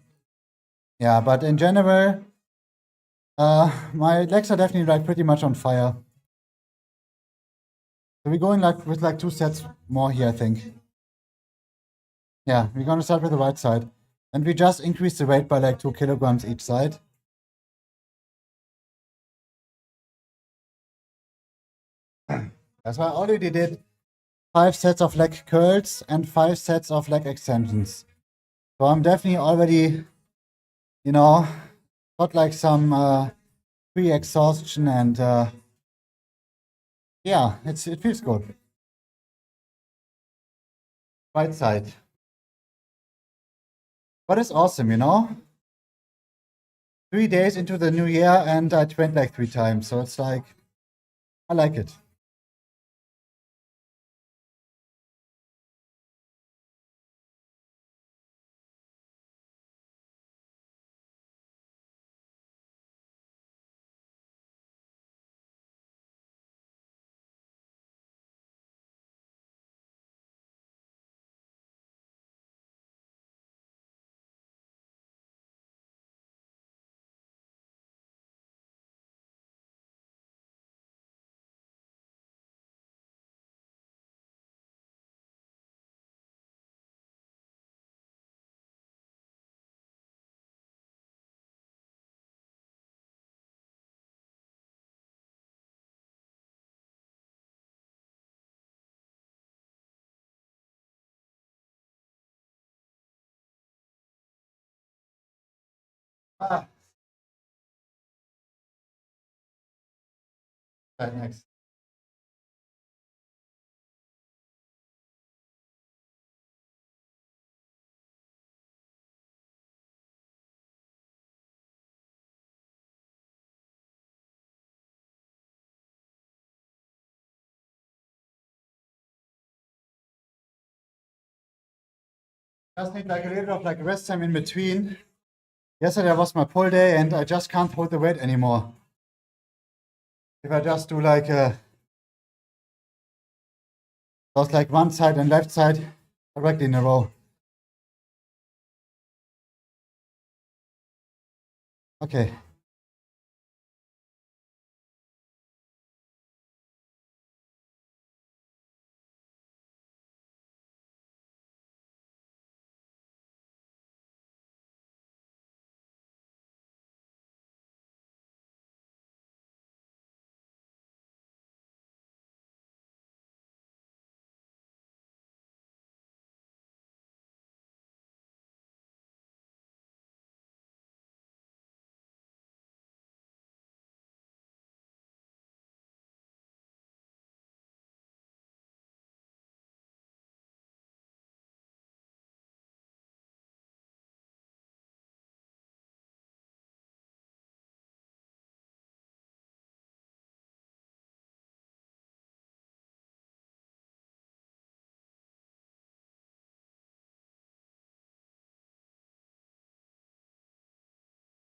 [SPEAKER 1] yeah. But in general, my legs are definitely like pretty much on fire. So we're going like with like 2 sets more here, I think. Yeah, we're gonna start with the right side, and we just increased the weight by like 2 kilograms each side. That's why I already did 5 sets of leg curls and 5 sets of leg extensions. So I'm definitely already, you know, got like some pre-exhaustion, and yeah, it feels good. Right side. But it's awesome, you know? 3 days into the new year and I trained like 3 times. So it's like, I like it. Ah. Right, next. Just need like a little bit of like rest time in between. Yesterday was my pull day and I just can't hold the weight anymore. If I just do like those like one side and left side directly in a row. Okay.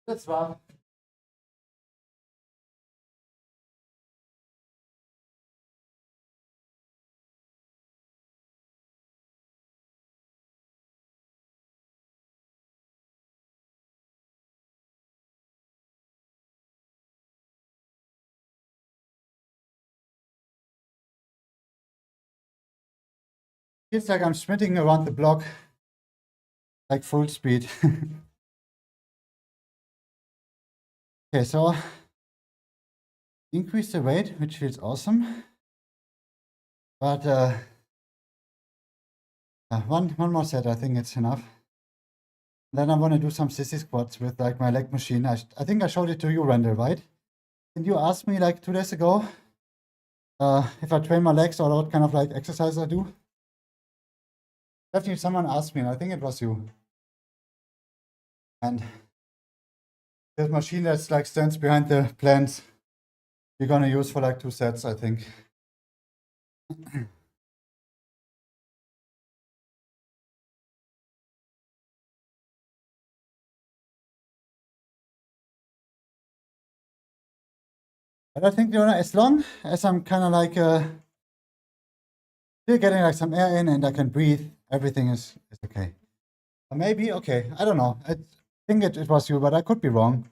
[SPEAKER 1] That's fine. Feels like I'm sprinting around the block like full speed. Okay, so increase the weight, which feels awesome. But one more set, I think it's enough. Then I want to do some sissy squats with like my leg machine. I think I showed it to you, Randall, right? And you asked me like 2 days ago if I train my legs or what kind of like exercise I do. Definitely someone asked me, and I think it was you. And this machine that's like stands behind the plants, we're gonna use for like 2 sets, I think. But I think, as long as I'm kind of like still getting like some air in and I can breathe, everything is okay. Or maybe, okay, I don't know. I think it was you, but I could be wrong.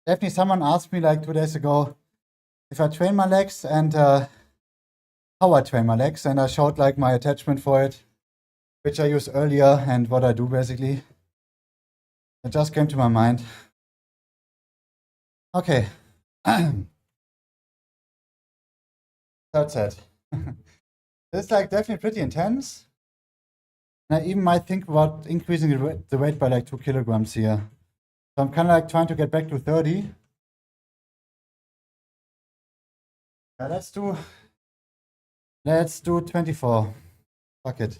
[SPEAKER 1] Definitely someone asked me like 2 days ago if I train my legs and how I train my legs, and I showed like my attachment for it, which I used earlier, and what I do basically. It just came to my mind. Okay. Third set. This is like definitely pretty intense. And I even might think about increasing the weight by like 2 kilograms here. So I'm kind of like trying to get back to 30. Yeah, let's do 24. Fuck it.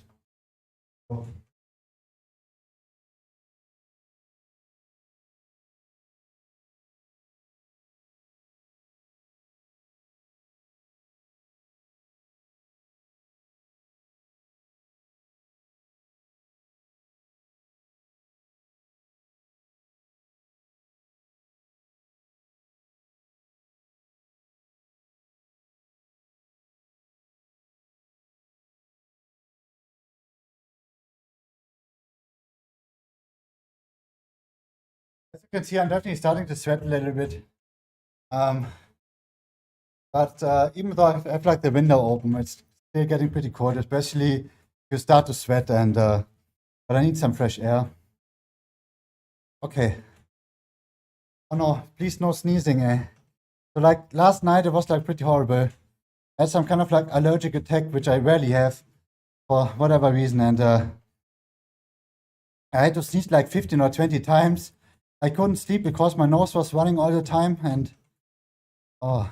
[SPEAKER 1] As you can see, I'm definitely starting to sweat a little bit. But even though I have like the window open, it's still getting pretty cold, especially if you start to sweat, and but I need some fresh air. Okay. Oh no, please no sneezing, eh? So like last night it was like pretty horrible. I had some kind of like allergic attack, which I rarely have for whatever reason, and I had to sneeze like 15 or 20 times. I couldn't sleep because my nose was running all the time, and oh,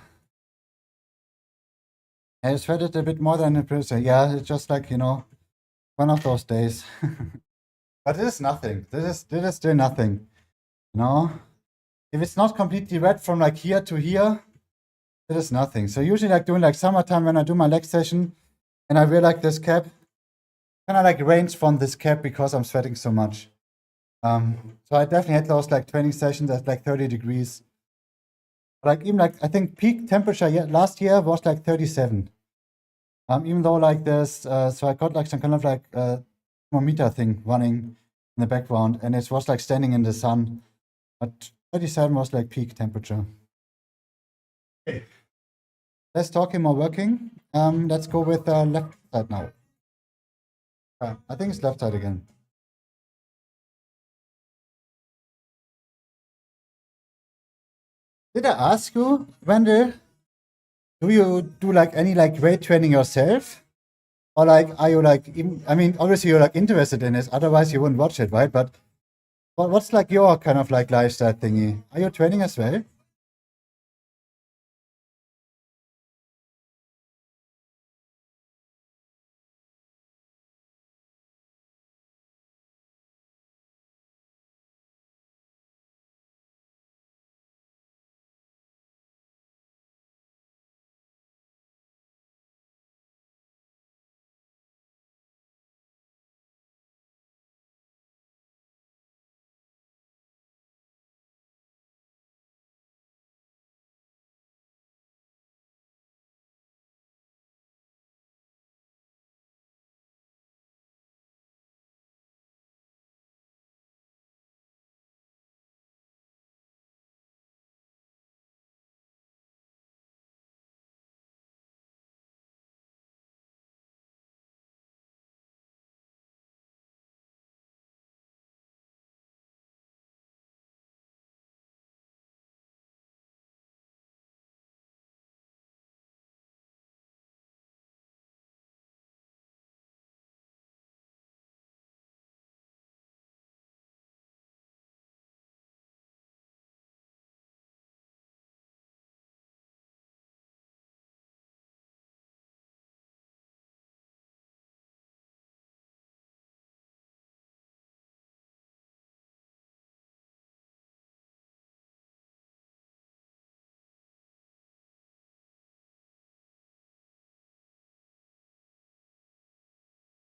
[SPEAKER 1] I sweated a bit more than a person. Yeah, it's just like, one of those days. But this is nothing. This is still nothing. You know? If it's not completely red from like here to here, it is nothing. So usually like doing like summertime when I do my leg session and I wear like this cap, kind of like range from this cap because I'm sweating so much. So I definitely had those like training sessions at like 30 degrees. Like even like I think peak temperature last year was like 37. Even though like this, so I got like some kind of like thermometer thing running in the background, and it was like standing in the sun. But 37 was like peak temperature. Okay. Less talking, more working. Let's go with left side now. I think it's left side again. Did I ask you, Wendell, do you do like any like weight training yourself? Or like, are you like, I mean, obviously you're like interested in this, otherwise you wouldn't watch it, right? But what's like your kind of like lifestyle thingy? Are you training as well?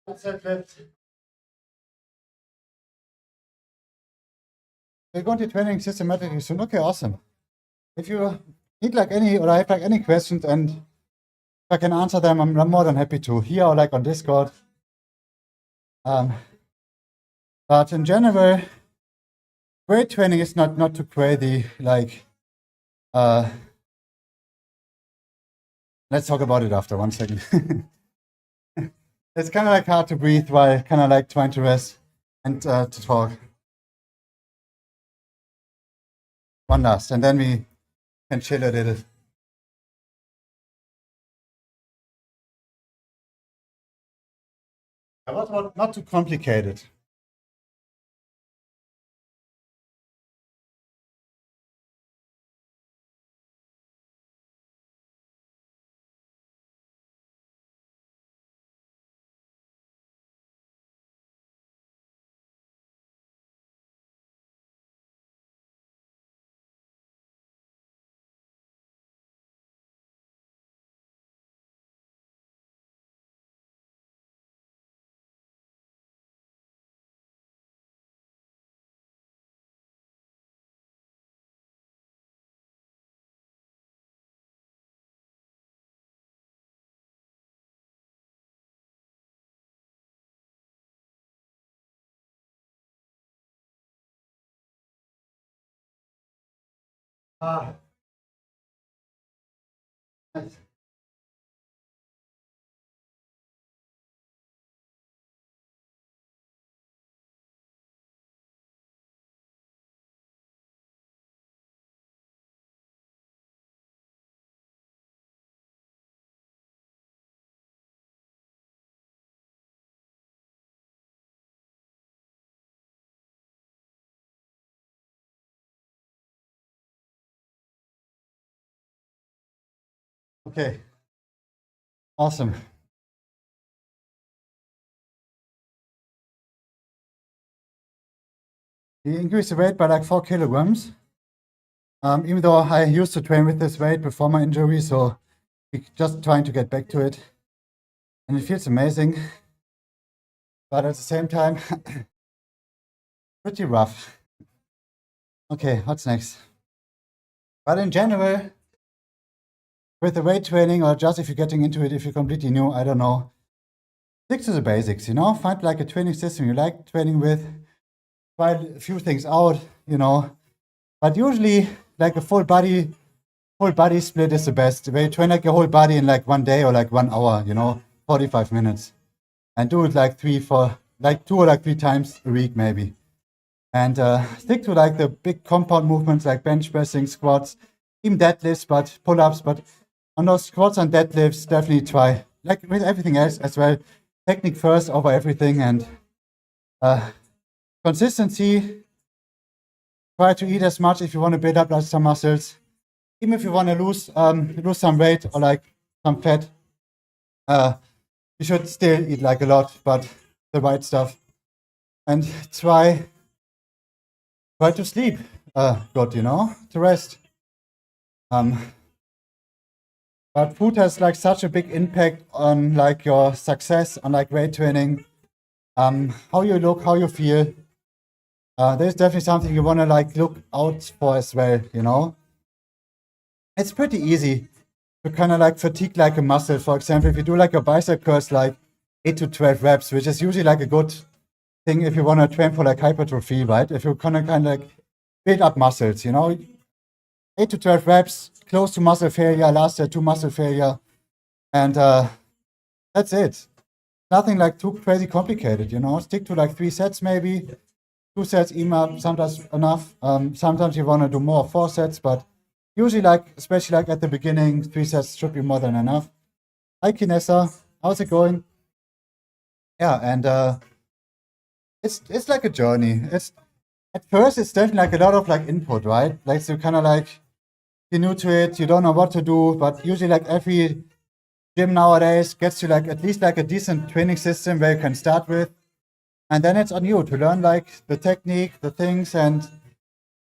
[SPEAKER 1] What's that left? We're going to training systematically soon. Okay, awesome. If you need like any, or I have like any questions and if I can answer them, I'm more than happy to here or like on Discord. But in general, weight training is not too crazy. Like, let's talk about it after 1 second. It's kind of like hard to breathe while kind of like trying to rest and to talk. One last, and then we can chill a little. Not too complicated. Ah, nice. Okay. Awesome. He increased the weight by like 4 kilograms. Even though I used to train with this weight before my injury, so just trying to get back to it. And it feels amazing. But at the same time, pretty rough. Okay, what's next? But in general, with the weight training, or just if you're getting into it, if you're completely new, I don't know, stick to the basics, you know? Find like a training system you like training with. Try a few things out, you know? But usually, like a full body split is the best. Where you train like your whole body in like 1 day or like 1 hour, you know, 45 minutes. And do it like 2 or like 3 times a week, maybe. And stick to like the big compound movements like bench pressing, squats, even deadlifts, but pull-ups. But on those squats and deadlifts, definitely try, like with everything else as well, technique first over everything. And consistency, try to eat as much if you want to build up like some muscles. Even if you want to lose some weight or like some fat, you should still eat like a lot, but the right stuff. And try to sleep good, you know, to rest. But food has like such a big impact on like your success on like weight training, how you look, how you feel. There's definitely something you want to like look out for as well, you know. It's pretty easy to kind of like fatigue like a muscle. For example, if you do like a bicep curls, like 8 to 12 reps, which is usually like a good thing if you want to train for like hypertrophy, right? If you kind of like build up muscles, you know, 8 to 12 reps, close to muscle failure, last year to muscle failure, and that's it. Nothing like too crazy complicated, you know. Stick to like 3 sets maybe, 2 sets even sometimes enough. Sometimes you want to do more, 4 sets, but usually like, especially like at the beginning, 3 sets should be more than enough. Hi Kinessa, how's it going? Yeah, and it's like a journey. It's at first it's definitely like a lot of like input, right? Like so kind of like you're new to it, you don't know what to do, but usually like every gym nowadays gets you like at least like a decent training system where you can start with. And then it's on you to learn like the technique, the things, and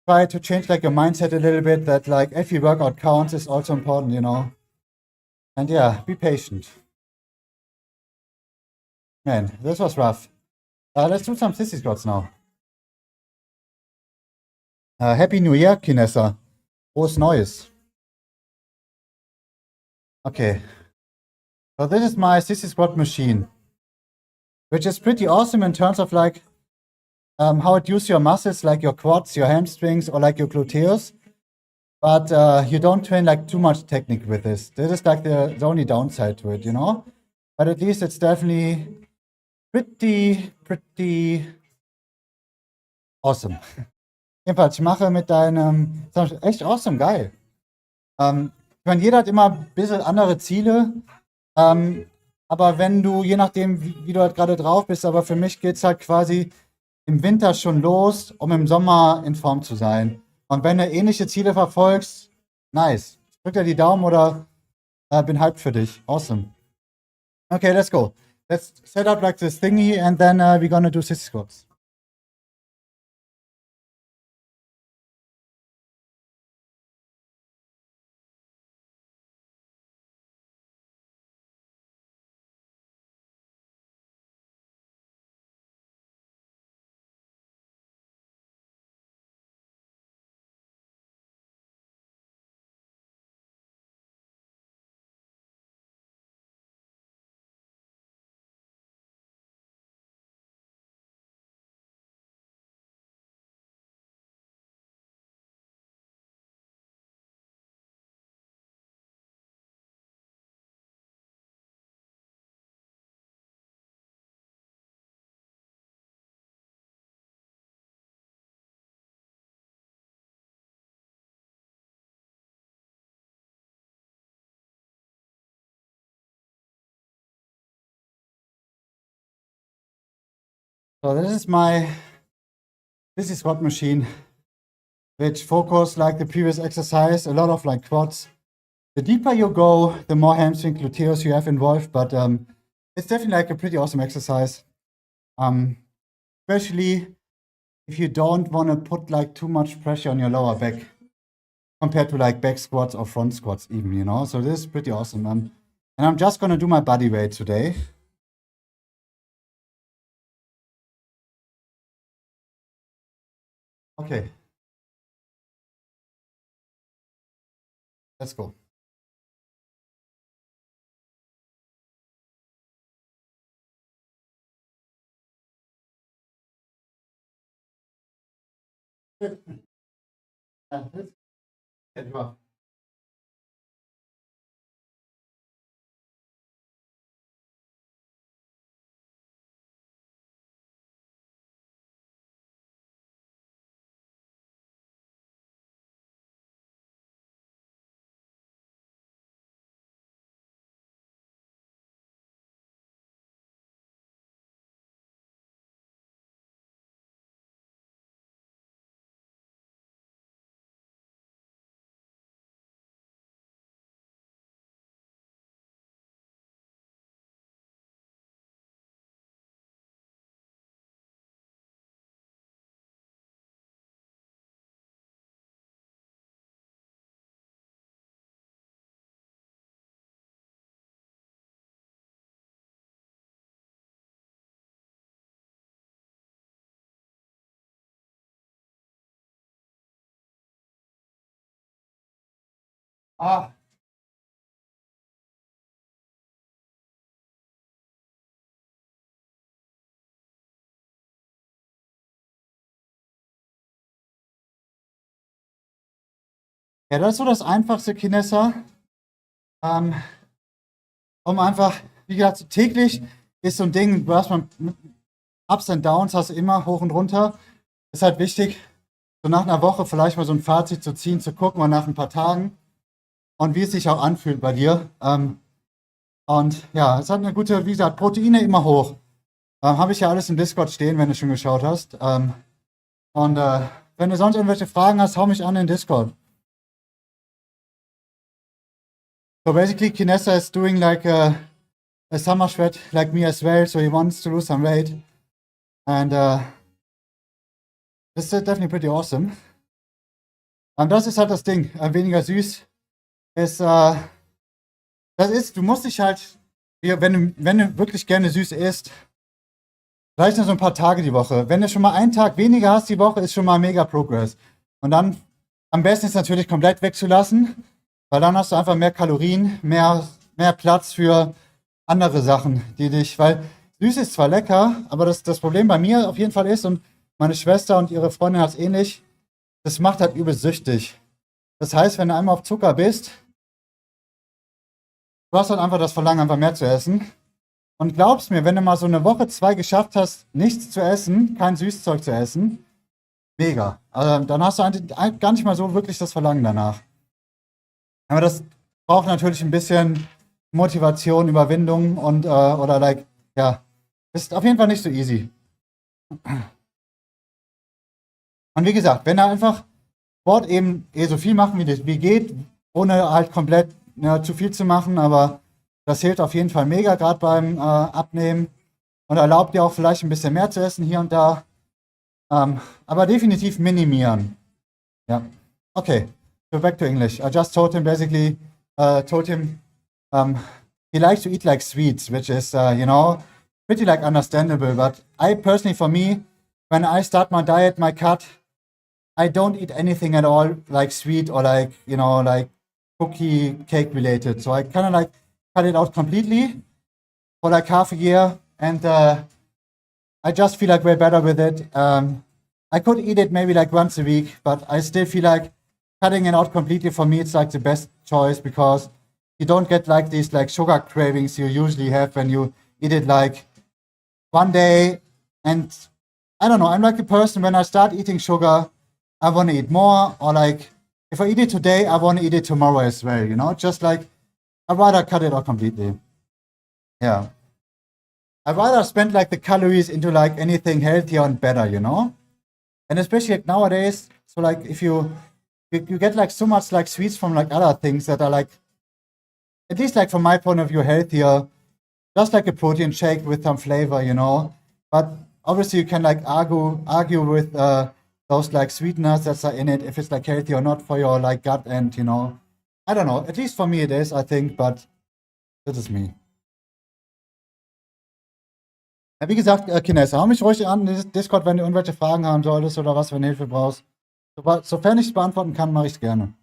[SPEAKER 1] try to change like your mindset a little bit that like every workout counts is also important, you know. And yeah, be patient. Man, this was rough. Let's do some sissy squats now. Happy New Year, Kinessa. Frohes Neues. Okay. So this is my sissy squat machine, which is pretty awesome in terms of like how it uses your muscles, like your quads, your hamstrings, or like your gluteus. But you don't train like too much technique with this. This is like the only downside to it, you know? But at least it's definitely pretty awesome. Jedenfalls, ich mache mit deinem, echt awesome, geil. Ich meine, jeder hat immer ein bisschen andere Ziele. Aber wenn du, je nachdem, wie du halt gerade drauf bist, aber für mich geht es halt quasi im Winter schon los, um im Sommer in Form zu sein. Und wenn du ähnliche Ziele verfolgst, nice. Drück dir die Daumen oder bin hyped für dich. Awesome. Okay, let's go. Let's set up like this thingy and then we're gonna do sissy squats. So this is my sissy squat machine, which focus like the previous exercise, a lot of like quads, the deeper you go, the more hamstring gluteus you have involved, but it's definitely like a pretty awesome exercise. Especially if you don't want to put like too much pressure on your lower back compared to like back squats or front squats even, you know? So this is pretty awesome. And I'm just gonna do my body weight today. Okay. Let's go. Ah. Ja, das ist so das einfachste Kinessa. Um einfach, wie gesagt, so täglich ist so ein Ding, du hast mal Ups and Downs, hast du immer hoch und runter. Ist halt wichtig, so nach einer Woche vielleicht mal so ein Fazit zu ziehen, zu gucken und nach ein paar Tagen und wie es sich auch anfühlt bei dir. Und ja, es hat eine gute, wie gesagt, Proteine immer hoch. Habe ich ja alles im Discord stehen, wenn du schon geschaut hast. Und wenn du sonst irgendwelche Fragen hast, hau mich an in Discord. So basically, Kinessa is doing like a summer sweat like me as well, so he wants to lose some weight. And this is definitely pretty awesome. Und das ist halt das Ding, weniger süß ist, das ist, du musst dich halt, wenn du wirklich gerne süß isst, vielleicht nur so ein paar Tage die Woche. Wenn du schon mal einen Tag weniger hast die Woche, ist schon mal mega Progress. Und dann am besten ist natürlich komplett wegzulassen, weil dann hast du einfach mehr Kalorien, mehr Platz für andere Sachen, die dich, weil süß ist zwar lecker, aber das Problem bei mir auf jeden Fall ist, und meine Schwester und ihre Freundin hat es ähnlich, das macht halt übel süchtig. Das heißt, wenn du einmal auf Zucker bist, du hast halt einfach das Verlangen, einfach mehr zu essen. Und glaubst mir, wenn du mal so eine Woche, 2 geschafft hast, nichts zu essen, kein Süßzeug zu essen, mega. Also, dann hast du eigentlich gar nicht mal so wirklich das Verlangen danach. Aber das braucht natürlich ein bisschen Motivation, Überwindung und oder like, ja, ist auf jeden Fall nicht so easy. Und wie gesagt, wenn er einfach Sport eben so viel machen wie geht, ohne halt komplett zu viel zu machen, aber das hilft auf jeden Fall mega, gerade beim Abnehmen, und erlaubt dir auch vielleicht ein bisschen mehr zu essen hier und da, aber definitiv minimieren. Ja, okay, so back to English. I just told him basically, he likes to eat like sweets, which is, you know, pretty like understandable, but I personally, for me, when I start my diet, my cut, I don't eat anything at all like sweet or like, you know, like cookie cake related. So I kind of like cut it out completely for like half a year, and I just feel like way better with it. I could eat it maybe like once a week, but I still feel like cutting it out completely, for me, it's like the best choice, because you don't get like these like sugar cravings you usually have when you eat it like one day. And I don't know, I'm like a person, when I start eating sugar, I want to eat more, or like if I eat it today, I want to eat it tomorrow as well, you know, just like I'd rather cut it out completely. Yeah. I'd rather spend like the calories into like anything healthier and better, you know? And especially like nowadays, so like if you get like so much like sweets from like other things that are like at least like from my point of view, healthier, just like a protein shake with some flavor, you know. But obviously you can like argue with those like sweeteners that are in it, if it's like healthy or not for your like gut and, you know, I don't know. At least for me it is, I think, but das ist me. Ja, wie gesagt, Kinessa, hau mich ruhig an, Discord, wenn du irgendwelche Fragen haben solltest oder was, wenn du Hilfe brauchst. Sofern ich es beantworten kann, mache ich es gerne.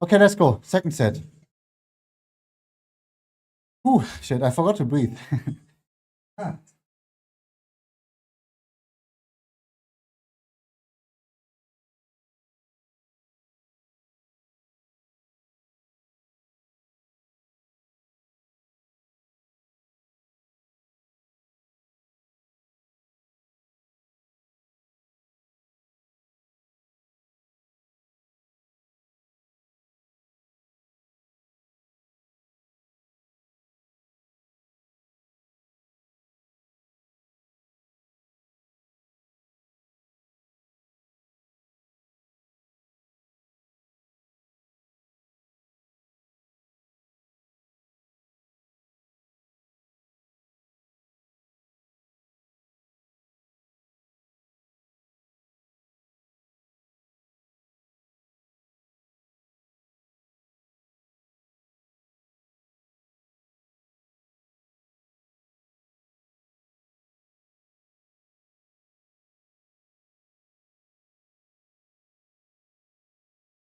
[SPEAKER 1] Okay, let's go. Second set. Shit, I forgot to breathe.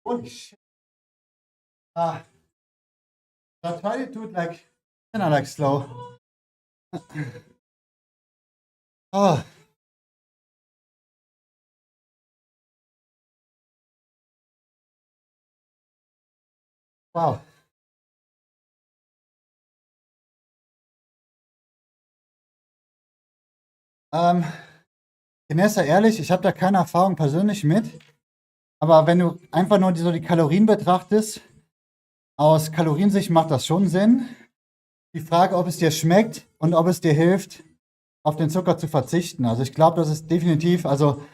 [SPEAKER 1] Holy shit. So try to do it like, you know, like slow. Oh, wow. Vanessa, ehrlich, ich habe da keine Erfahrung persönlich mit. Aber wenn du einfach nur so die Kalorien betrachtest, aus Kaloriensicht macht das schon Sinn. Die Frage, ob es dir schmeckt und ob es dir hilft, auf den Zucker zu verzichten. Also ich glaube, das ist definitiv, also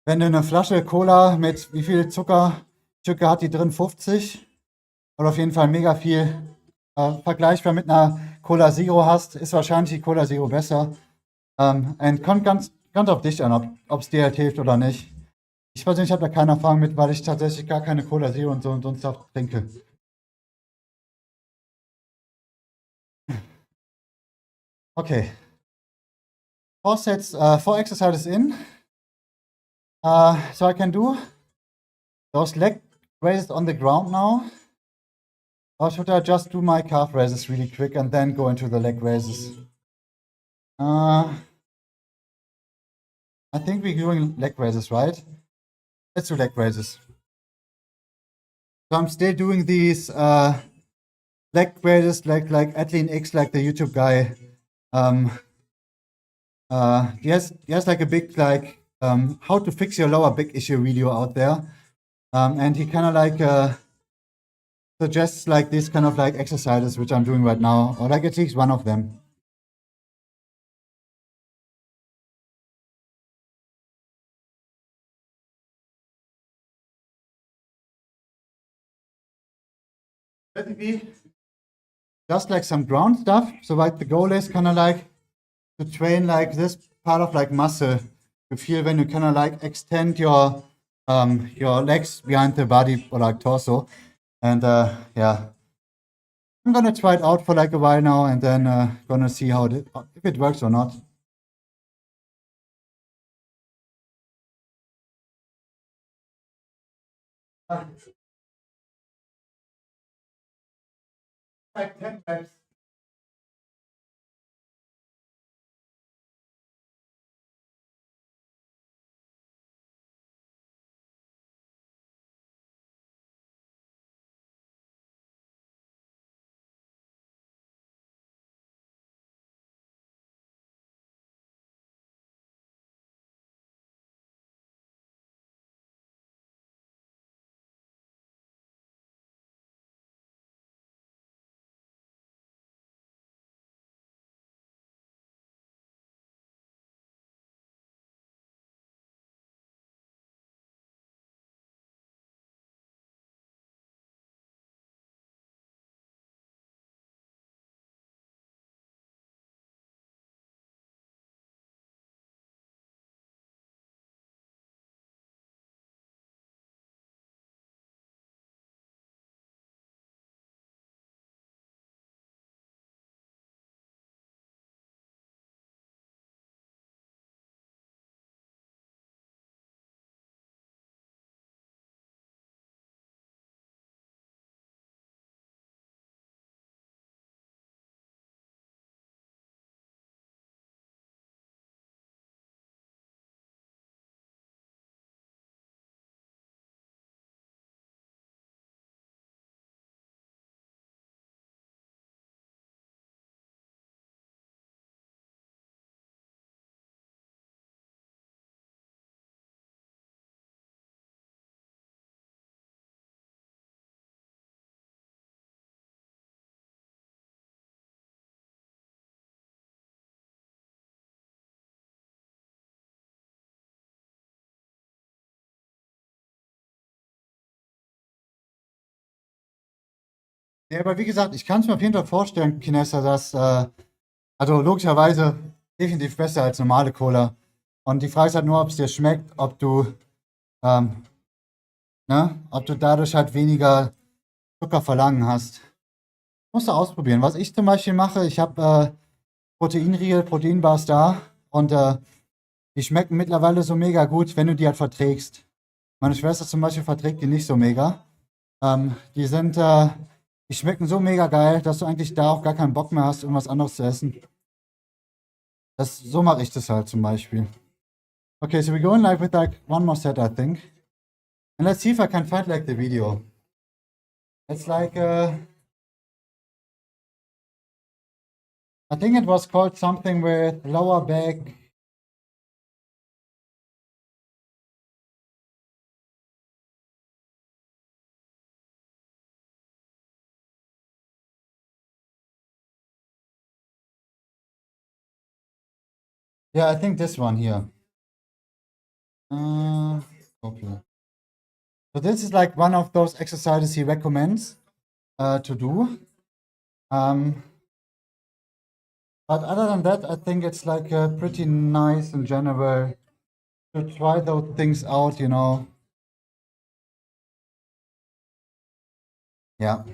[SPEAKER 1] wenn du eine Flasche Cola mit wie viel Zuckerstücke hat die drin? 50? Oder auf jeden Fall mega viel vergleichbar mit einer Cola Zero hast, ist wahrscheinlich die Cola Zero besser. Und kommt ganz auf dich an, ob es dir halt hilft oder nicht. Ich persönlich habe da keine Erfahrung mit, weil ich tatsächlich gar keine Cola Zero und so und sonst auch trinke. Okay. Four sets, four exercises in. So I can do those leg raises on the ground now. Or should I just do my calf raises really quick and then go into the leg raises? I think we're doing leg raises, right? Let's do leg raises. So I'm still doing these leg raises like Athlean X, like the YouTube guy. He has like a big like how to fix your lower back issue video out there. And he kind of like suggests like these kind of like exercises, which I'm doing right now, or like at least one of them. Basically, just like some ground stuff. So like the goal is kind of like to train like this part of like muscle. You feel when you kind of like extend your legs behind the body or like torso. And yeah, I'm gonna try it out for like a while now, and then gonna see how if it works or not. Like 10 reps. Ja, aber wie gesagt, ich kann es mir auf jeden Fall vorstellen, Kinessa, dass, also logischerweise definitiv besser als normale Cola. Und die Frage ist halt nur, ob es dir schmeckt, ähm, ob du dadurch halt weniger Zuckerverlangen hast. Musst du ausprobieren. Was ich zum Beispiel mache, ich habe Proteinriegel, Proteinbars da und die schmecken mittlerweile so mega gut, wenn du die halt verträgst. Meine Schwester zum Beispiel verträgt die nicht so mega. Die schmecken so mega geil, dass du eigentlich da auch gar keinen Bock mehr hast, irgendwas anderes zu essen. So mache ich das halt zum Beispiel. Okay, so we're going live with like one more set, I think. And let's see if I can find like the video. It's like, I think it was called something with lower back. Yeah, I think this one here. Copy. So this is like one of those exercises he recommends to do. But other than that, I think it's like pretty nice in general to try those things out, you know. Yeah.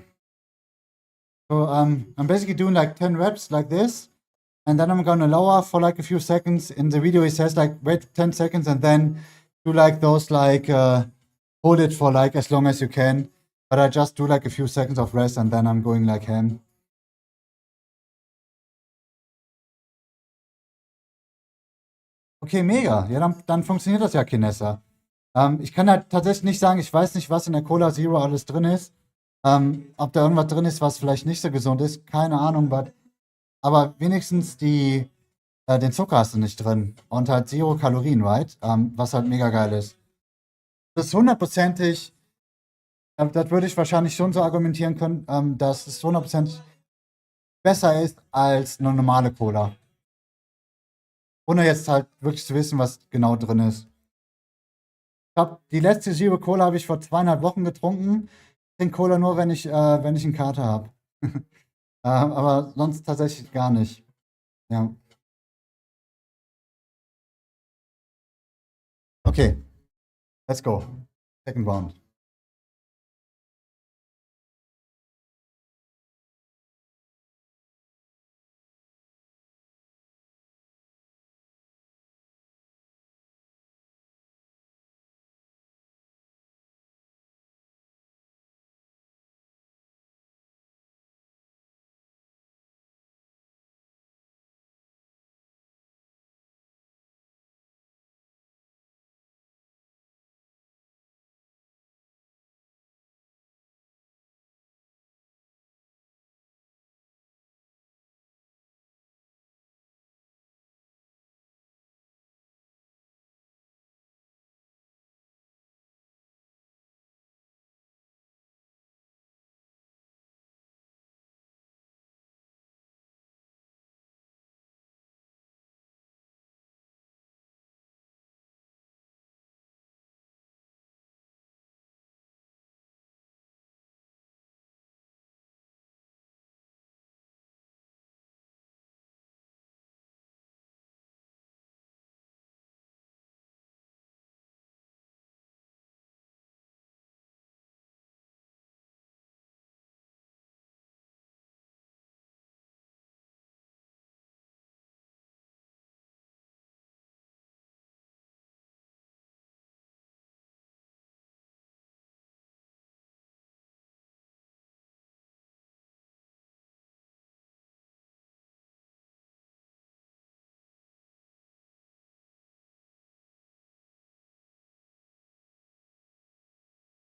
[SPEAKER 1] So I'm basically doing like 10 reps like this, and then I'm gonna lower for like a few seconds. In the video, he says like wait 10 seconds and then do like those like hold it for like as long as you can. But I just do like a few seconds of rest and then I'm going like ham. Okay, mega. Ja, dann funktioniert das ja, Kinessa. Ich kann halt tatsächlich nicht sagen, ich weiß nicht, was in der Cola Zero alles drin ist. Ob da irgendwas drin ist, was vielleicht nicht so gesund ist, keine Ahnung, aber wenigstens den Zucker hast du nicht drin und halt Zero Kalorien, right? Was halt mega geil ist. Das ist hundertprozentig, das würde ich wahrscheinlich schon so argumentieren können, dass es hundertprozentig besser ist als eine normale Cola. Ohne jetzt halt wirklich zu wissen, was genau drin ist. Ich glaube, die letzte Zero Cola habe ich vor 2,5 Wochen getrunken. Ich trinke Cola nur, wenn ich einen Kater habe. Aber sonst tatsächlich gar nicht. Ja. Okay, let's go. Second round.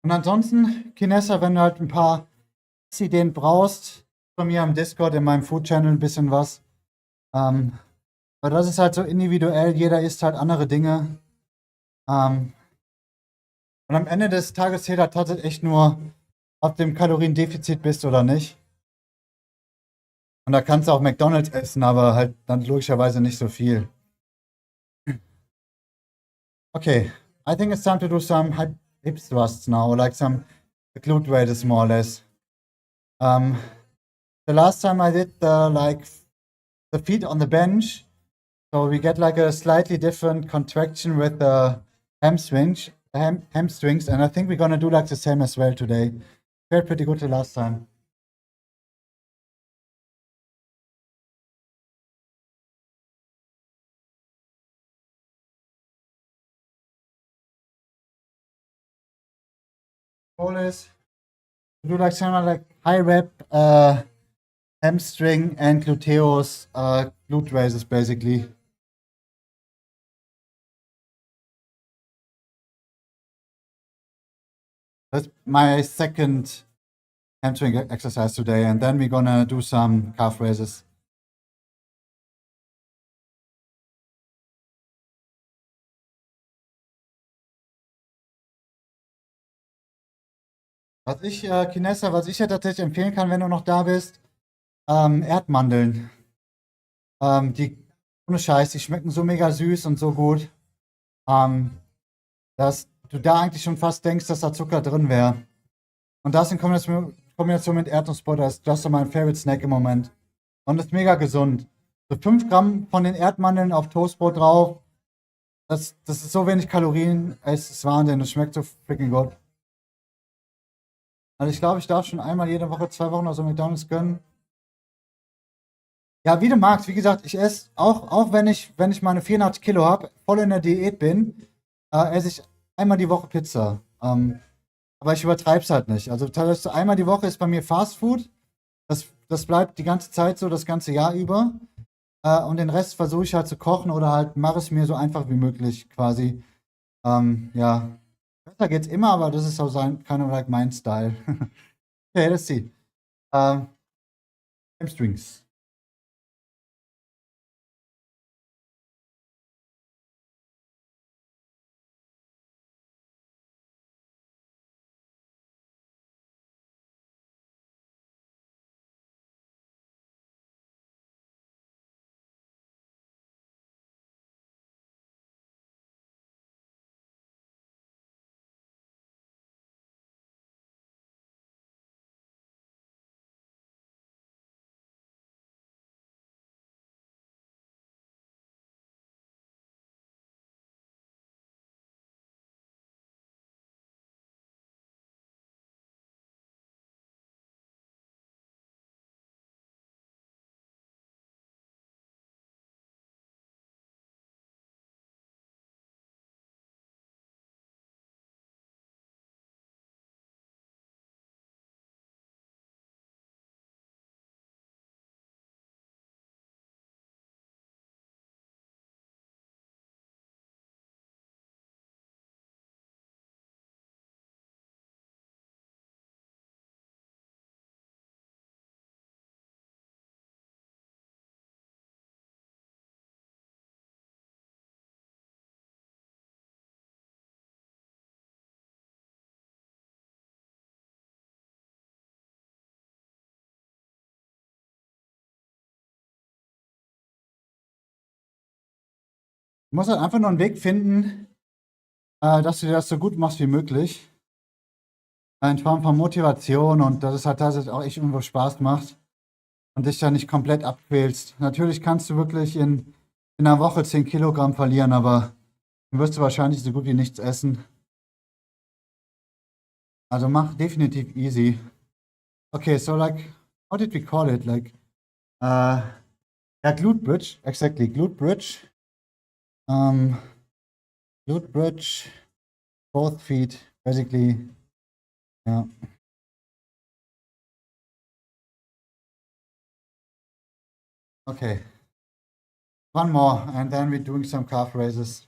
[SPEAKER 1] Und ansonsten, Kinessa, wenn du halt ein paar Ideen brauchst, von mir am Discord in meinem Food Channel ein bisschen was. Weil das ist halt so individuell, jeder isst halt andere Dinge. Ähm, und am Ende des Tages zählt halt tatsächlich echt nur, ob du im Kaloriendefizit bist oder nicht. Und da kannst du auch McDonald's essen, aber halt dann logischerweise nicht so viel. Okay, I think it's time to do some hip thrusts now, like some glute raises more or less. Um, the last time I did the feet on the bench, so we get like a slightly different contraction with the hamstrings, and I think we're gonna do like the same as well today. Felt pretty good the last time. Goal is to do like some like high rep hamstring and gluteus glute raises basically. That's my second hamstring exercise today, and then we're gonna do some calf raises. Kinessa, was ich ja tatsächlich empfehlen kann, wenn du noch da bist, Erdmandeln. Die, ohne Scheiß, die schmecken so mega süß und so gut, dass du da eigentlich schon fast denkst, dass da Zucker drin wäre. Und das in Kombination mit Erdnussbutter ist das so mein Favorite Snack im Moment. Und ist mega gesund. So 5 Gramm von den Erdmandeln auf Toastbrot drauf. Das ist so wenig Kalorien. Es ist Wahnsinn. Das schmeckt so freaking gut. Also ich glaube, ich darf schon einmal jede Woche, 2 Wochen oder so McDonald's gönnen. Ja, wie du magst. Wie gesagt, ich esse, auch wenn ich meine 84 Kilo habe, voll in der Diät bin, esse ich einmal die Woche Pizza. Aber ich übertreibe es halt nicht. Also teilweise so einmal die Woche ist bei mir Fast Food. Das bleibt die ganze Zeit so, das ganze Jahr über. Und den Rest versuche ich halt zu kochen oder halt mache es mir so einfach wie möglich quasi. Ja, besser geht's immer, aber das ist auch kind of like mein Style. Okay, let's see. Ähm, Hamstrings. Du musst halt einfach nur einen Weg finden, dass du dir das so gut machst wie möglich. In Form von Motivation und dass es halt tatsächlich auch echt irgendwo Spaß macht und dich da nicht komplett abquälst. Natürlich kannst du wirklich in einer Woche 10 Kilogramm verlieren, aber dann wirst du wahrscheinlich so gut wie nichts essen. Also mach definitiv easy. Okay, so like, how did we call it? Like, yeah, glute bridge, exactly, glute bridge. Um, glute bridge, both feet, basically, yeah. Okay, one more, and then we're doing some calf raises.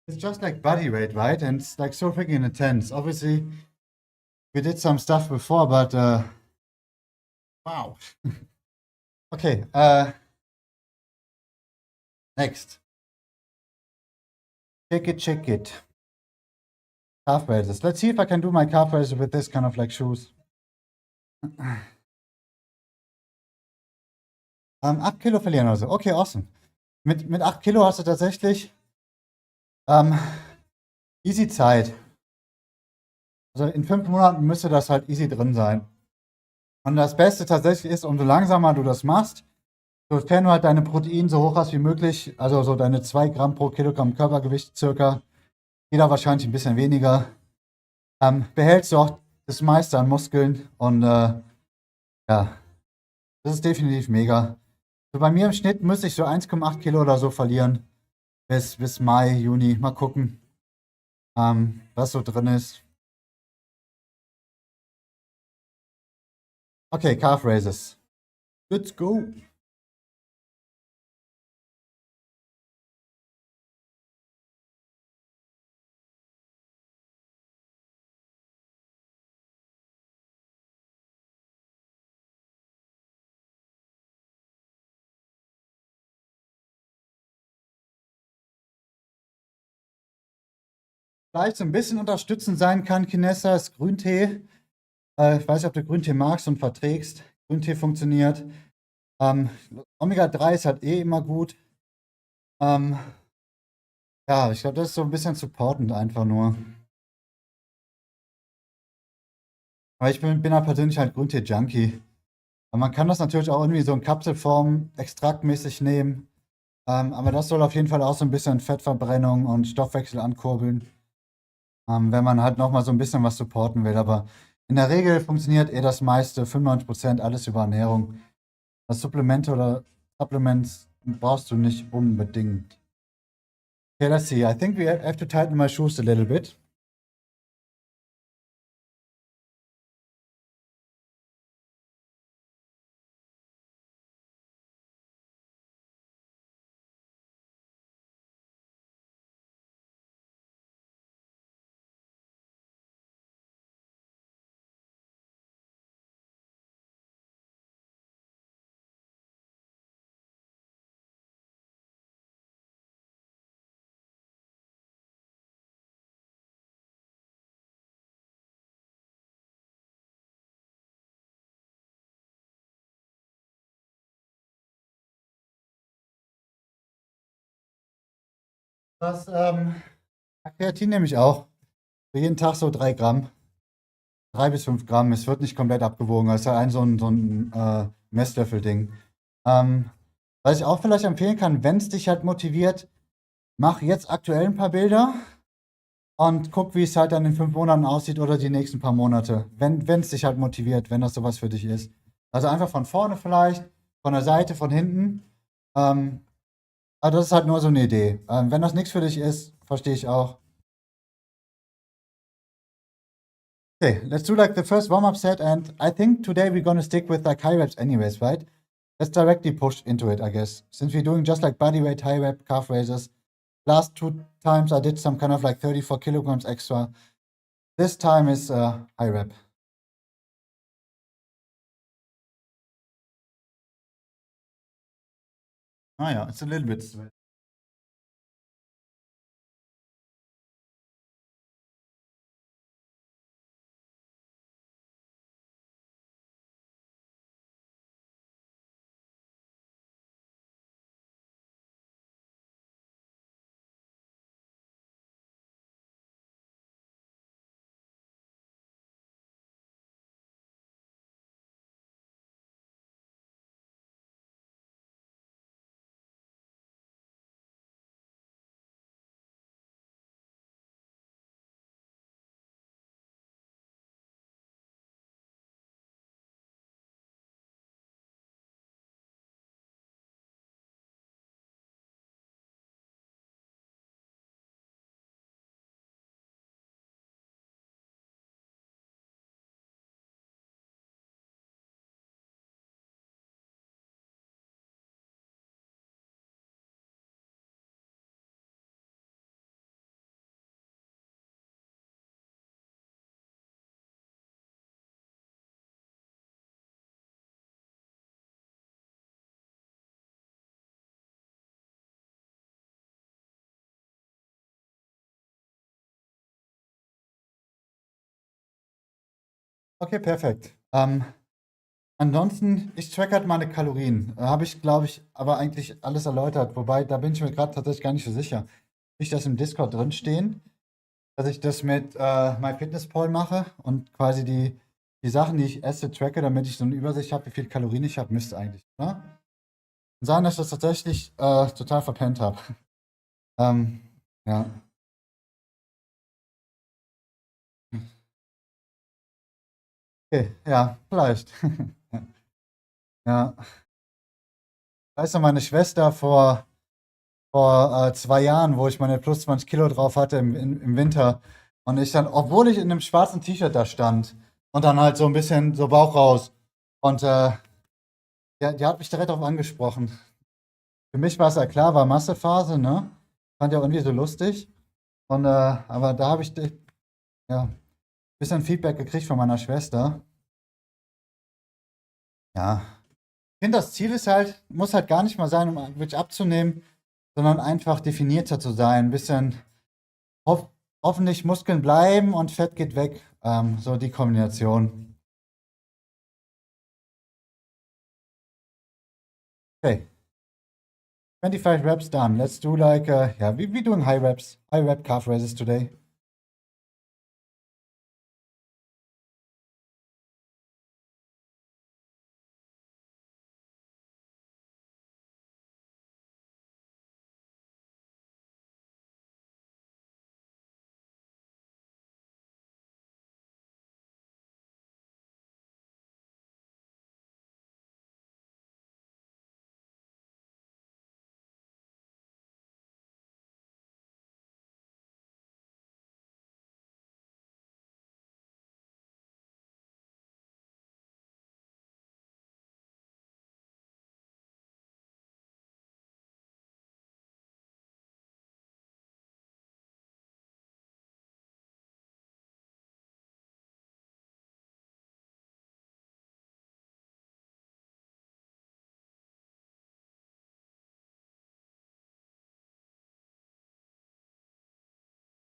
[SPEAKER 1] it's just like body weight, right? And it's like so freaking intense. Obviously, we did some stuff before, but wow. Okay, next. Check it. Calf raises. Let's see if I can do my calf raises with this kind of like shoes. 8 Kilo verlieren oder so. Okay, awesome. Mit 8 Kilo hast du tatsächlich easy Zeit. Also in 5 Monaten müsste das halt easy drin sein. Und das Beste tatsächlich ist, umso langsamer du das machst, sofern du halt deine Proteine so hoch hast wie möglich, also so deine 2 Gramm pro Kilogramm Körpergewicht circa, jeder wahrscheinlich ein bisschen weniger, behältst du auch das meiste an Muskeln und ja, das ist definitiv mega. So bei mir im Schnitt müsste ich so 1,8 Kilo oder so verlieren bis Mai, Juni. Mal gucken, was so drin ist. Okay, Calf Raises. Let's go. Vielleicht so ein bisschen unterstützend sein kann, Kinessa, ist Grüntee. Ich weiß nicht, ob du Grüntee magst und verträgst. Grüntee funktioniert. Omega-3 ist halt eh immer gut. Ja, ich glaube, das ist so ein bisschen supportend einfach nur. Aber ich bin halt persönlich halt Grüntee-Junkie. Aber man kann das natürlich auch irgendwie so in Kapselform extraktmäßig nehmen. Aber das soll auf jeden Fall auch so ein bisschen Fettverbrennung und Stoffwechsel ankurbeln. Wenn man halt nochmal so ein bisschen was supporten will. Aber in der Regel funktioniert eh das meiste, 95% alles über Ernährung. Das Supplemente oder Supplements brauchst du nicht unbedingt. Okay, let's see. I think we have to tighten my shoes a little bit. Das Kreatin nehme ich auch. Für jeden Tag so 3 Gramm. 3 bis 5 Gramm. Es wird nicht komplett abgewogen. Das ist ja so ein Messlöffel-Ding. Was ich auch vielleicht empfehlen kann, wenn es dich halt motiviert, mach jetzt aktuell ein paar Bilder und guck, wie es halt dann in 5 Monaten aussieht oder die nächsten paar Monate. Wenn es dich halt motiviert, wenn das sowas für dich ist. Also einfach von vorne vielleicht, von der Seite, von hinten. Aber das ist halt nur so eine Idee. Wenn das nichts für dich ist, verstehe ich auch. Okay, let's do like the first warm-up set, and I think today we're gonna stick with like high reps anyways, right? Let's directly push into it, I guess. Since we're doing just like body weight, high rep, calf raises. Last 2 times I did some kind of like 34 kilograms extra. This time is high rep. Oh yeah, it's a little bit sweat. Okay, perfekt. Ansonsten, ich track halt meine Kalorien. Habe ich, glaube ich, aber eigentlich alles erläutert. Wobei, da bin ich mir gerade tatsächlich gar nicht so sicher. Ich das im Discord drin stehen, dass ich das mit MyFitnessPal mache und quasi die Sachen, die ich esse, tracke, damit ich so eine Übersicht habe, wie viel Kalorien ich habe, müsste eigentlich, ne? Und sagen, dass ich das tatsächlich total verpennt habe. ähm, ja. Okay, ja, vielleicht. Ja. Weißt du, meine Schwester vor 2 Jahren, wo ich meine plus 20 Kilo drauf hatte im Winter. Und ich dann, obwohl ich in einem schwarzen T-Shirt da stand und dann halt so ein bisschen so Bauch raus. Und die hat mich direkt darauf angesprochen. Für mich war es ja klar, war Massephase, ne? Fand ja irgendwie so lustig. Und aber da habe ich ja ein bisschen Feedback gekriegt von meiner Schwester. Ja. Ich finde, das Ziel ist halt, muss halt gar nicht mal sein, um wirklich abzunehmen, sondern einfach definierter zu sein, ein bisschen hoffentlich Muskeln bleiben und Fett geht weg. So die Kombination. Okay, 25 reps done. Let's do like, yeah, we doing high reps, high rep calf raises today.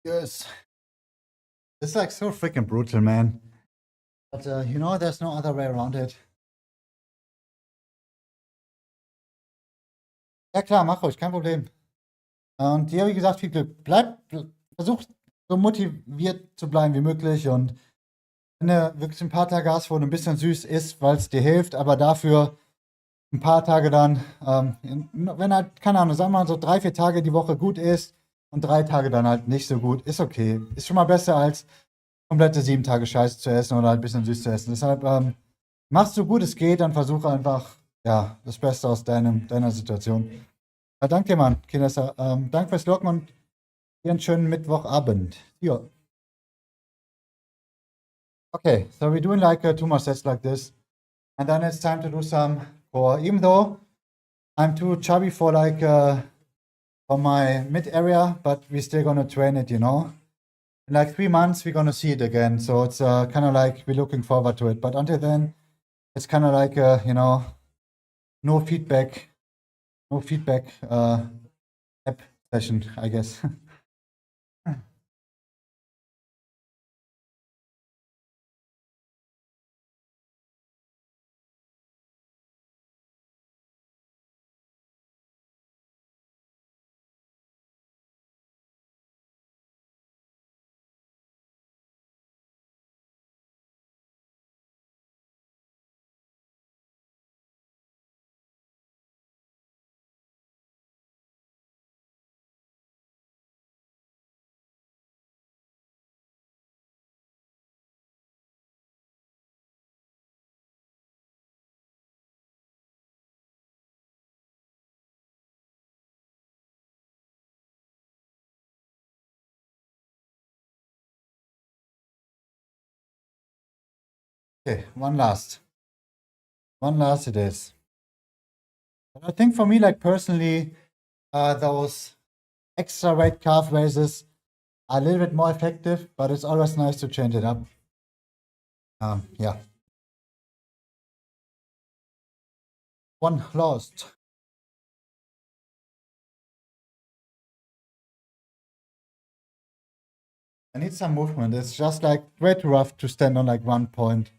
[SPEAKER 1] Yes. It's like so freaking brutal, man. But you know, there's no other way around it. Ja klar, mach ruhig, kein Problem. Und dir, wie gesagt, viel Glück. Versuch so motiviert zu bleiben wie möglich und wenn du wirklich ein paar Tage hast, wo du ein bisschen süß isst, weil es dir hilft, aber dafür ein paar Tage dann, wenn halt, keine Ahnung, sagen wir mal so 3, 4 Tage die Woche gut ist und 3 Tage dann halt nicht so gut, ist okay. Ist schon mal besser als komplette 7 Tage Scheiße zu essen oder halt ein bisschen süß zu essen. Deshalb machst so gut es geht, dann versuche einfach, ja, das Beste aus deiner Situation. Ja, danke dir, Mann, Kinessa. Danke fürs Loggen und dir einen schönen Mittwochabend. Ja. Okay, so we're doing like 2 more sets like this. And then it's time to do some core. Even though I'm too chubby for like for my mid area, but we're still gonna train it, you know. In like 3 months, we're gonna see it again. So it's kind of like we're looking forward to it. But until then, it's kind of like you know, no feedback, no feedback app session, I guess. Okay, one last it is. I think for me, like personally, those extra weight calf raises are a little bit more effective, but it's always nice to change it up. Yeah. One lost. I need some movement. It's just like way too rough to stand on like one point.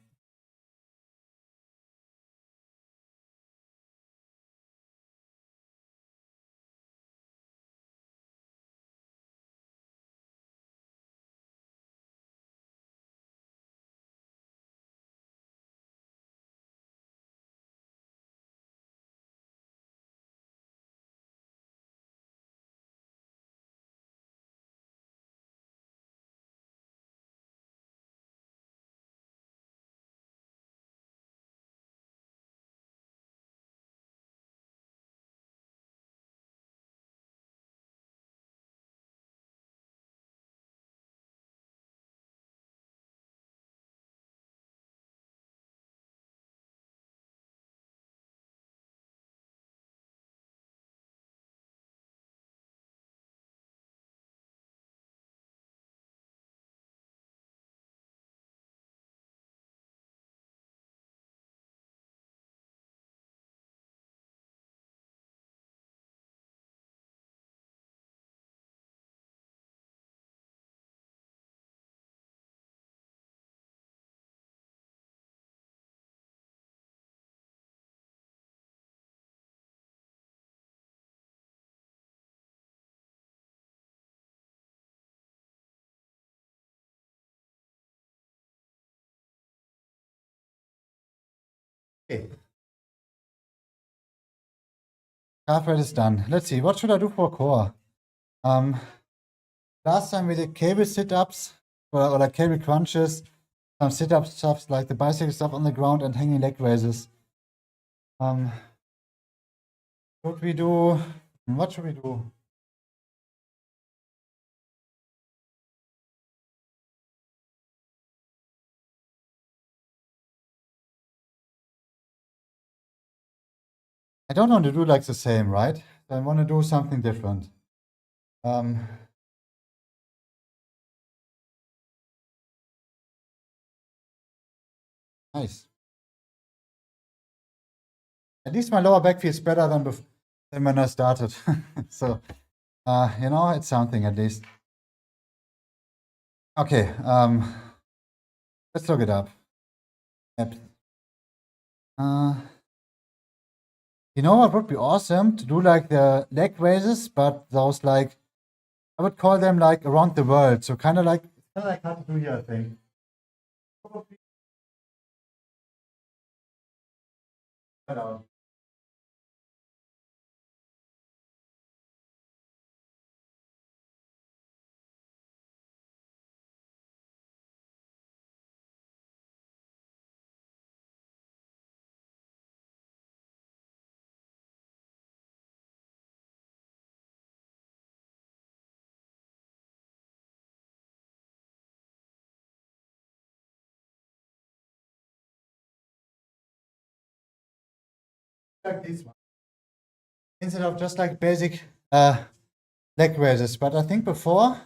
[SPEAKER 1] Okay. Calf raise is done. Let's see, what should I do for core? Last time we did cable sit-ups or like cable crunches, some sit-up stuff like the bicycle stuff on the ground and hanging leg raises. What should we do? I don't want to do like the same, right? I want to do something different. Nice. At least my lower back feels better than when I started. So, you know, it's something at least. Okay, let's look it up. You know what would be awesome? To do like the leg raises, but those like, I would call them like around the world. So kind of like hard to do here, I think. Hello. Like this one. Instead of just like basic leg raises. But I think before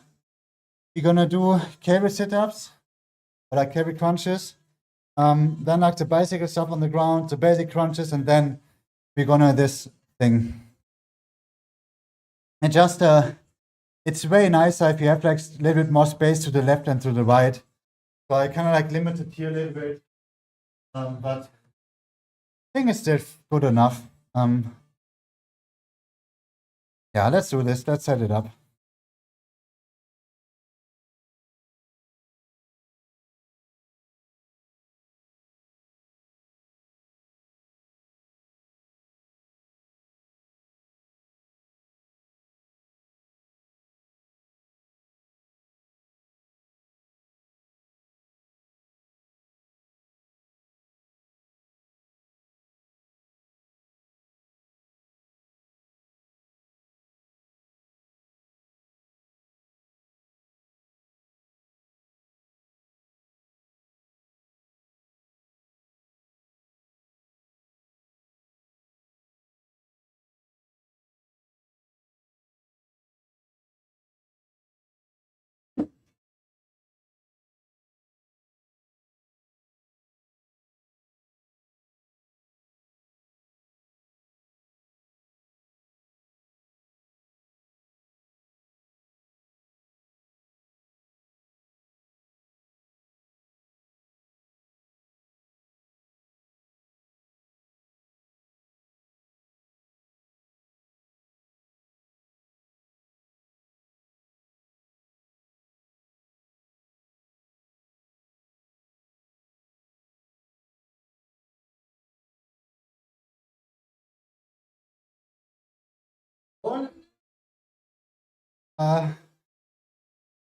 [SPEAKER 1] we're gonna do cable sit-ups or like cable crunches. Then like the bicycle stuff on the ground, the basic crunches, and then we're gonna this thing. And just it's very nice if you have like a little bit more space to the left and to the right. So I kind of like limited here a little bit. But I think it's still good enough. Yeah, let's do this. Let's set it up.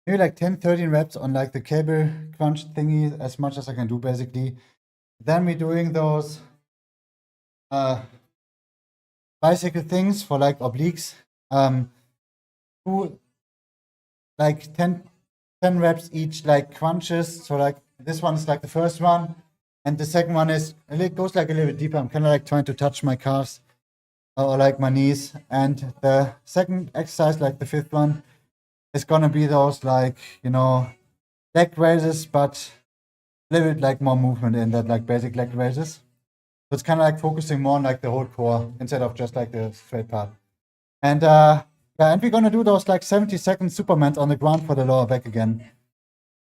[SPEAKER 1] Maybe like 10, 13 reps on like the cable crunch thingy, as much as I can do basically. Then we're doing those bicycle things for like obliques. Do like 10 reps each, like crunches. So like this one's like the first one, and the second one is it goes like a little bit deeper. I'm kind of like trying to touch my calves or like my knees. And the second exercise, like the fifth one, is gonna be those like, you know, leg raises, but a little bit like more movement in that, like basic leg raises. So it's kind of like focusing more on like the whole core instead of just like the straight part. And yeah, and we're gonna do those like 70-second Supermans on the ground for the lower back again,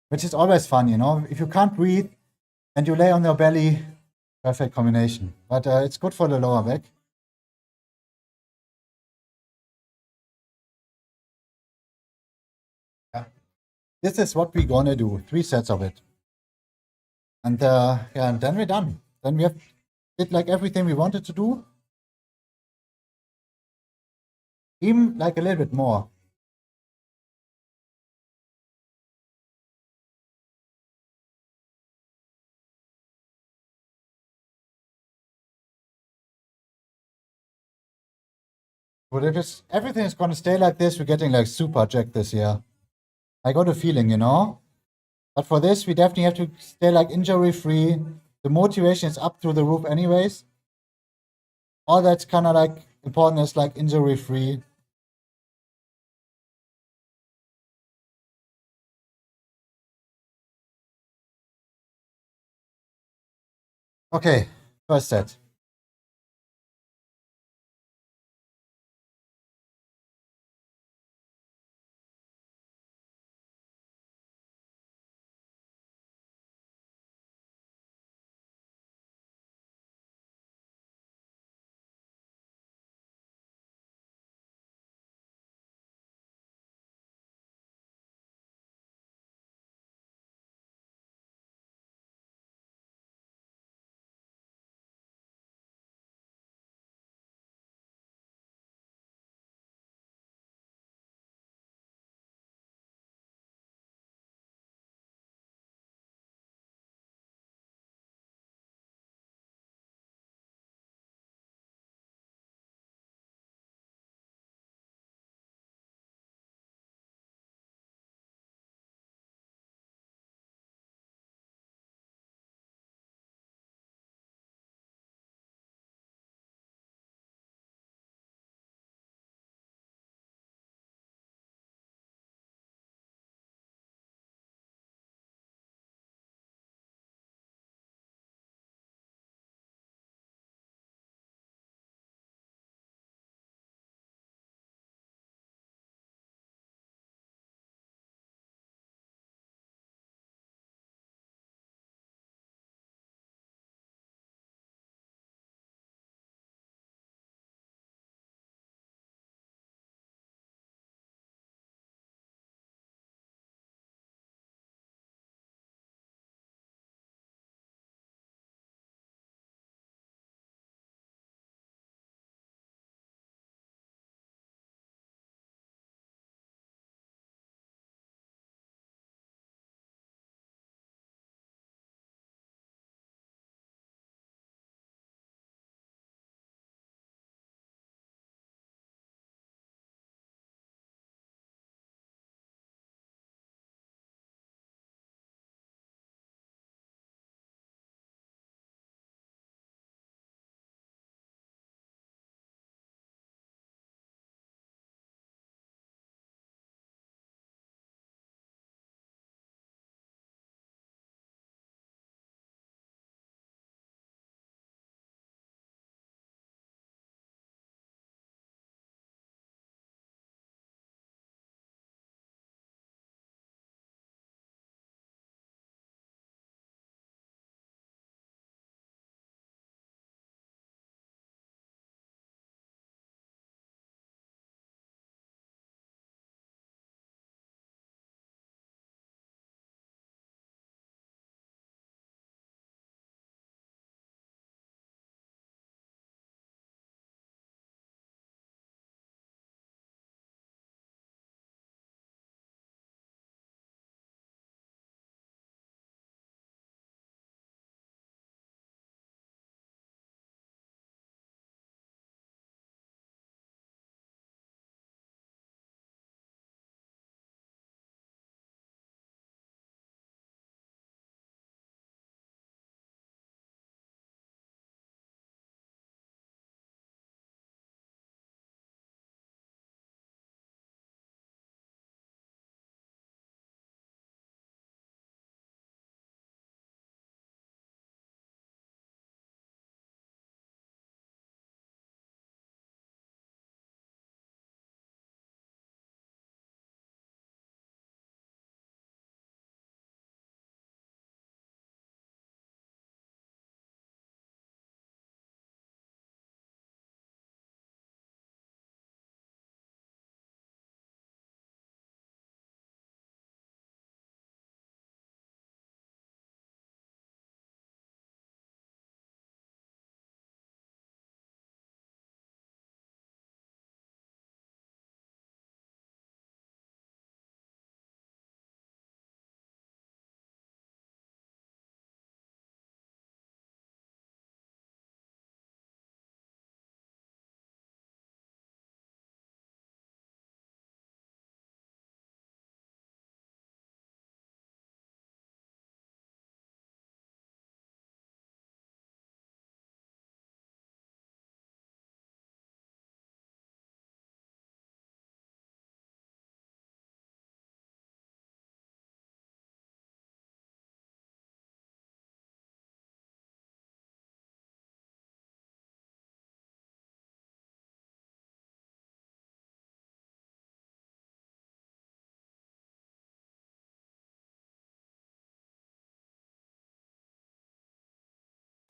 [SPEAKER 1] which is always fun, you know. If you can't breathe and you lay on your belly, perfect combination. But it's good for the lower back. Yeah. This is what we're gonna do. 3 sets of it. And yeah, and then we're done. Then we have did like everything we wanted to do. Even like a little bit more. But if it's everything is gonna stay like this, we're getting like super jacked this year. I got a feeling, you know? But for this, we definitely have to stay like injury free. The motivation is up through the roof, anyways. All that's kind of like important is like injury free. Okay, first set.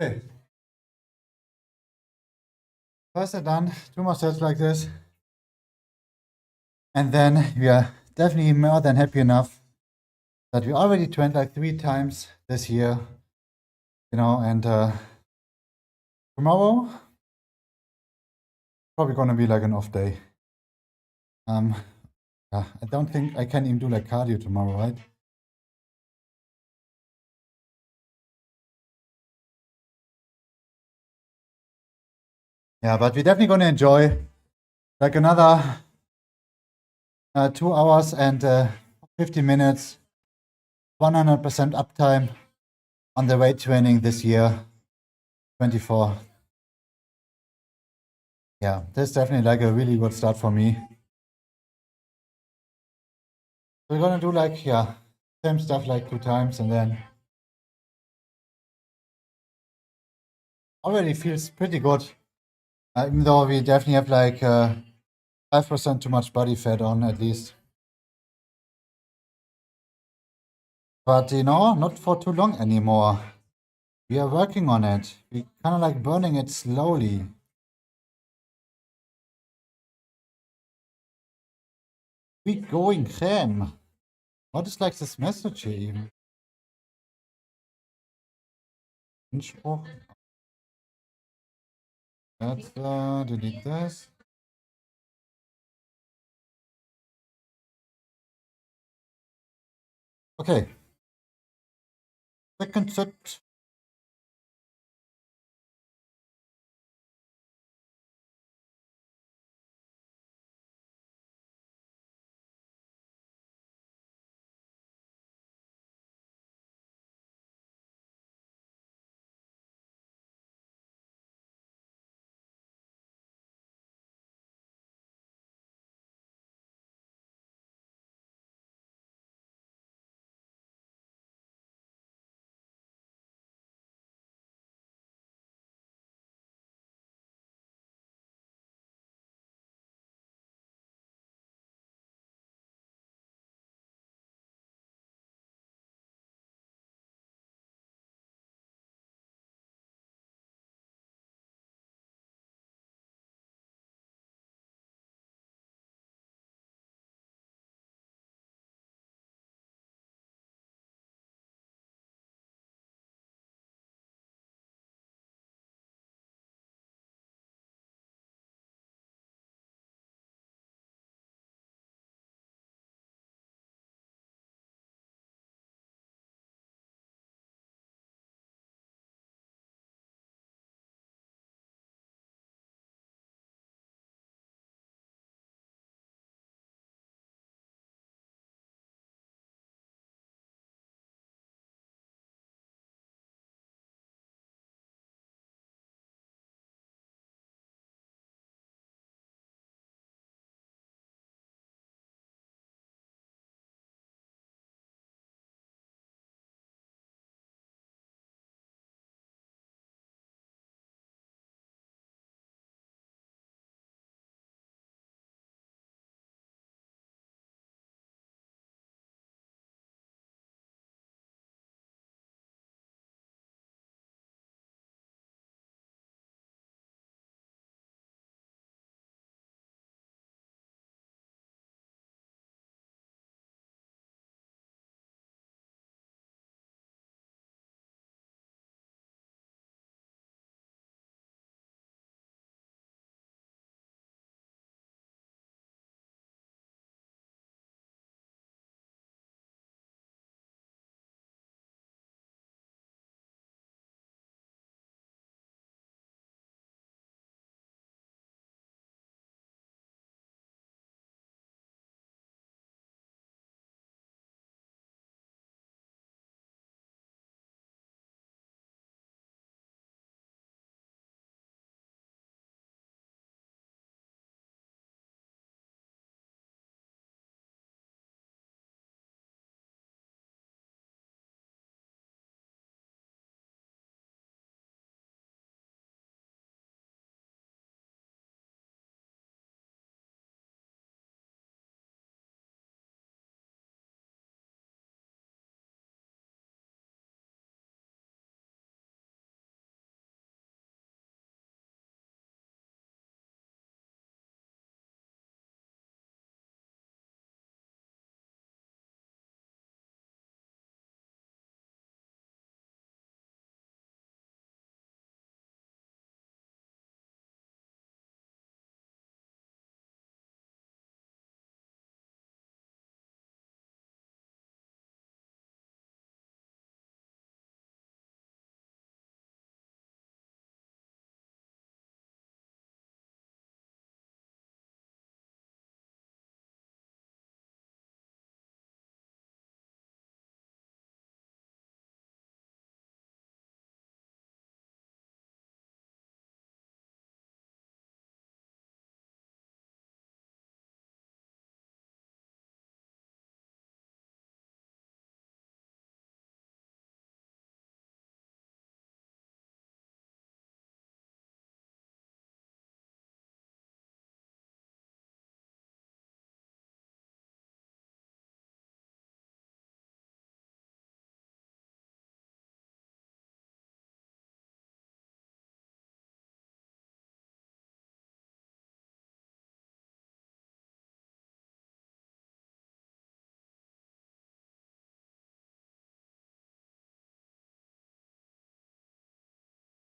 [SPEAKER 1] Okay. First set done, 2 more sets like this. And then we are definitely more than happy enough that we already trained like 3 times this year, you know, and tomorrow probably gonna be like an off day. Yeah, I don't think I can even do like cardio tomorrow, right? Yeah, but we're definitely gonna enjoy like another 2 hours and 50 minutes, 100% uptime on the weight training this year, 24. Yeah, this is definitely like a really good start for me. We're gonna do like, yeah, same stuff like 2 times and then already feels pretty good. Even though we definitely have like 5% too much body fat on at least. But you know, not for too long anymore. We are working on it. We kind of like burning it slowly. We going creme. What is like this message here even? Inspruch. Let's delete this. Okay. Second set.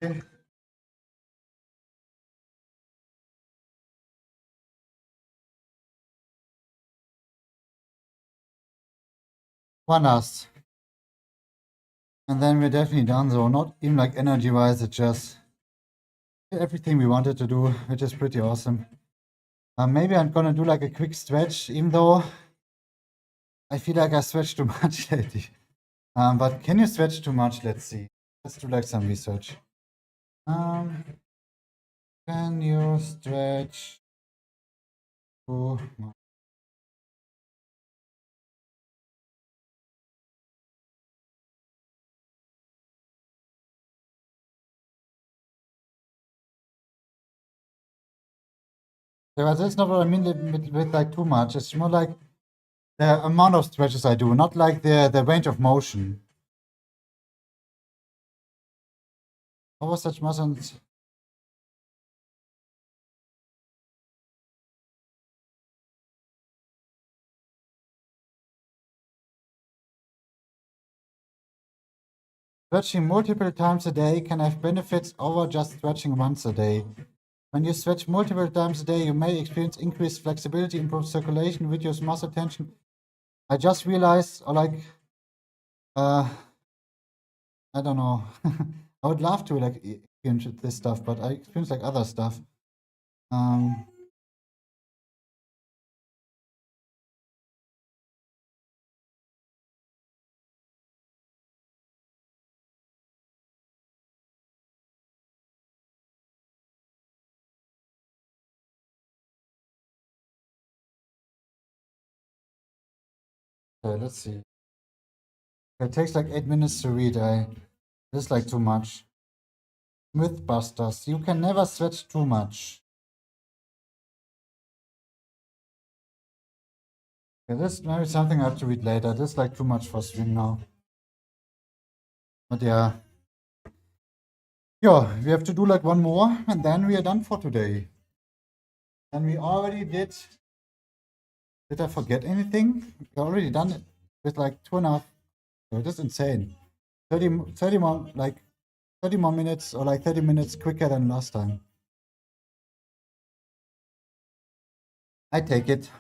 [SPEAKER 1] Okay. One last. And then we're definitely done. So not even like energy wise, it just everything we wanted to do, which is pretty awesome. Maybe I'm gonna do like a quick stretch, even though I feel like I stretched too much lately. But can you stretch too much? Let's see. Let's do like some research. Can you stretch too much? Yeah, but that's not what I mean with like too much. It's more like the amount of stretches I do, not like the range of motion. What was such muscles? Stretching multiple times a day can have benefits over just stretching once a day. When you stretch multiple times a day, you may experience increased flexibility, improved circulation, reduced muscle tension. I just realized, or like, I don't know. I would love to like experience this stuff, but I experience like other stuff. Okay, let's see. It takes like 8 minutes to read. This is like too much. Mythbusters. You can never stretch too much. Okay, this maybe something I have to read later. This is like too much for stream now. But yeah. Yeah, we have to do like one more and then we are done for today. And we already did. Did I forget anything? We already done it with like 2.5. Oh, that's insane. 30 more, like 30 more minutes or like 30 minutes quicker than last time. I take it.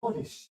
[SPEAKER 1] Holy shit.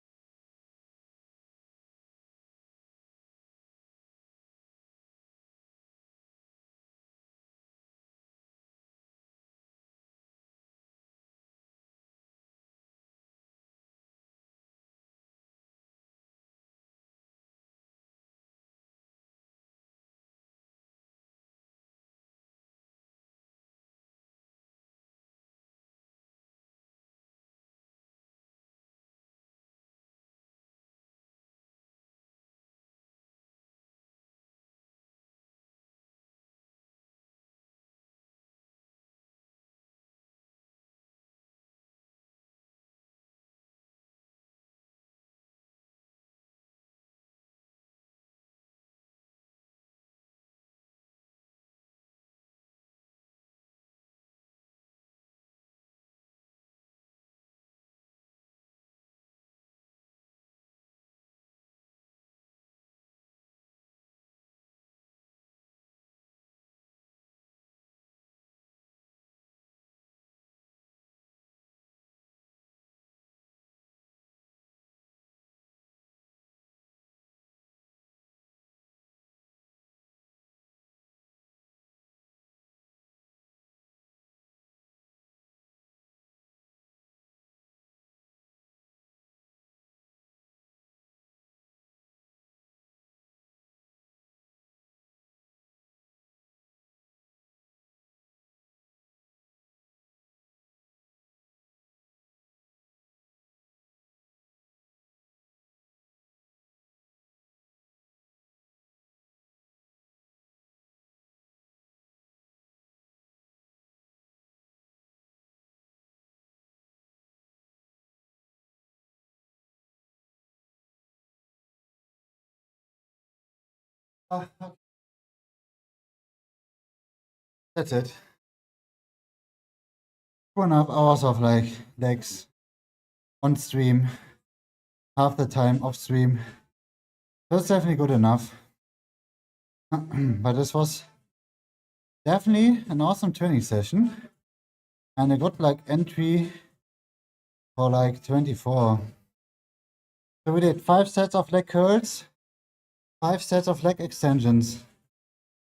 [SPEAKER 1] Okay. That's it. 2.5 hours of like legs on stream, half the time off stream. That's definitely good enough. But this was definitely an awesome training session. And I got like entry for like 24. So we did 5 sets of leg curls, 5 sets of leg extensions,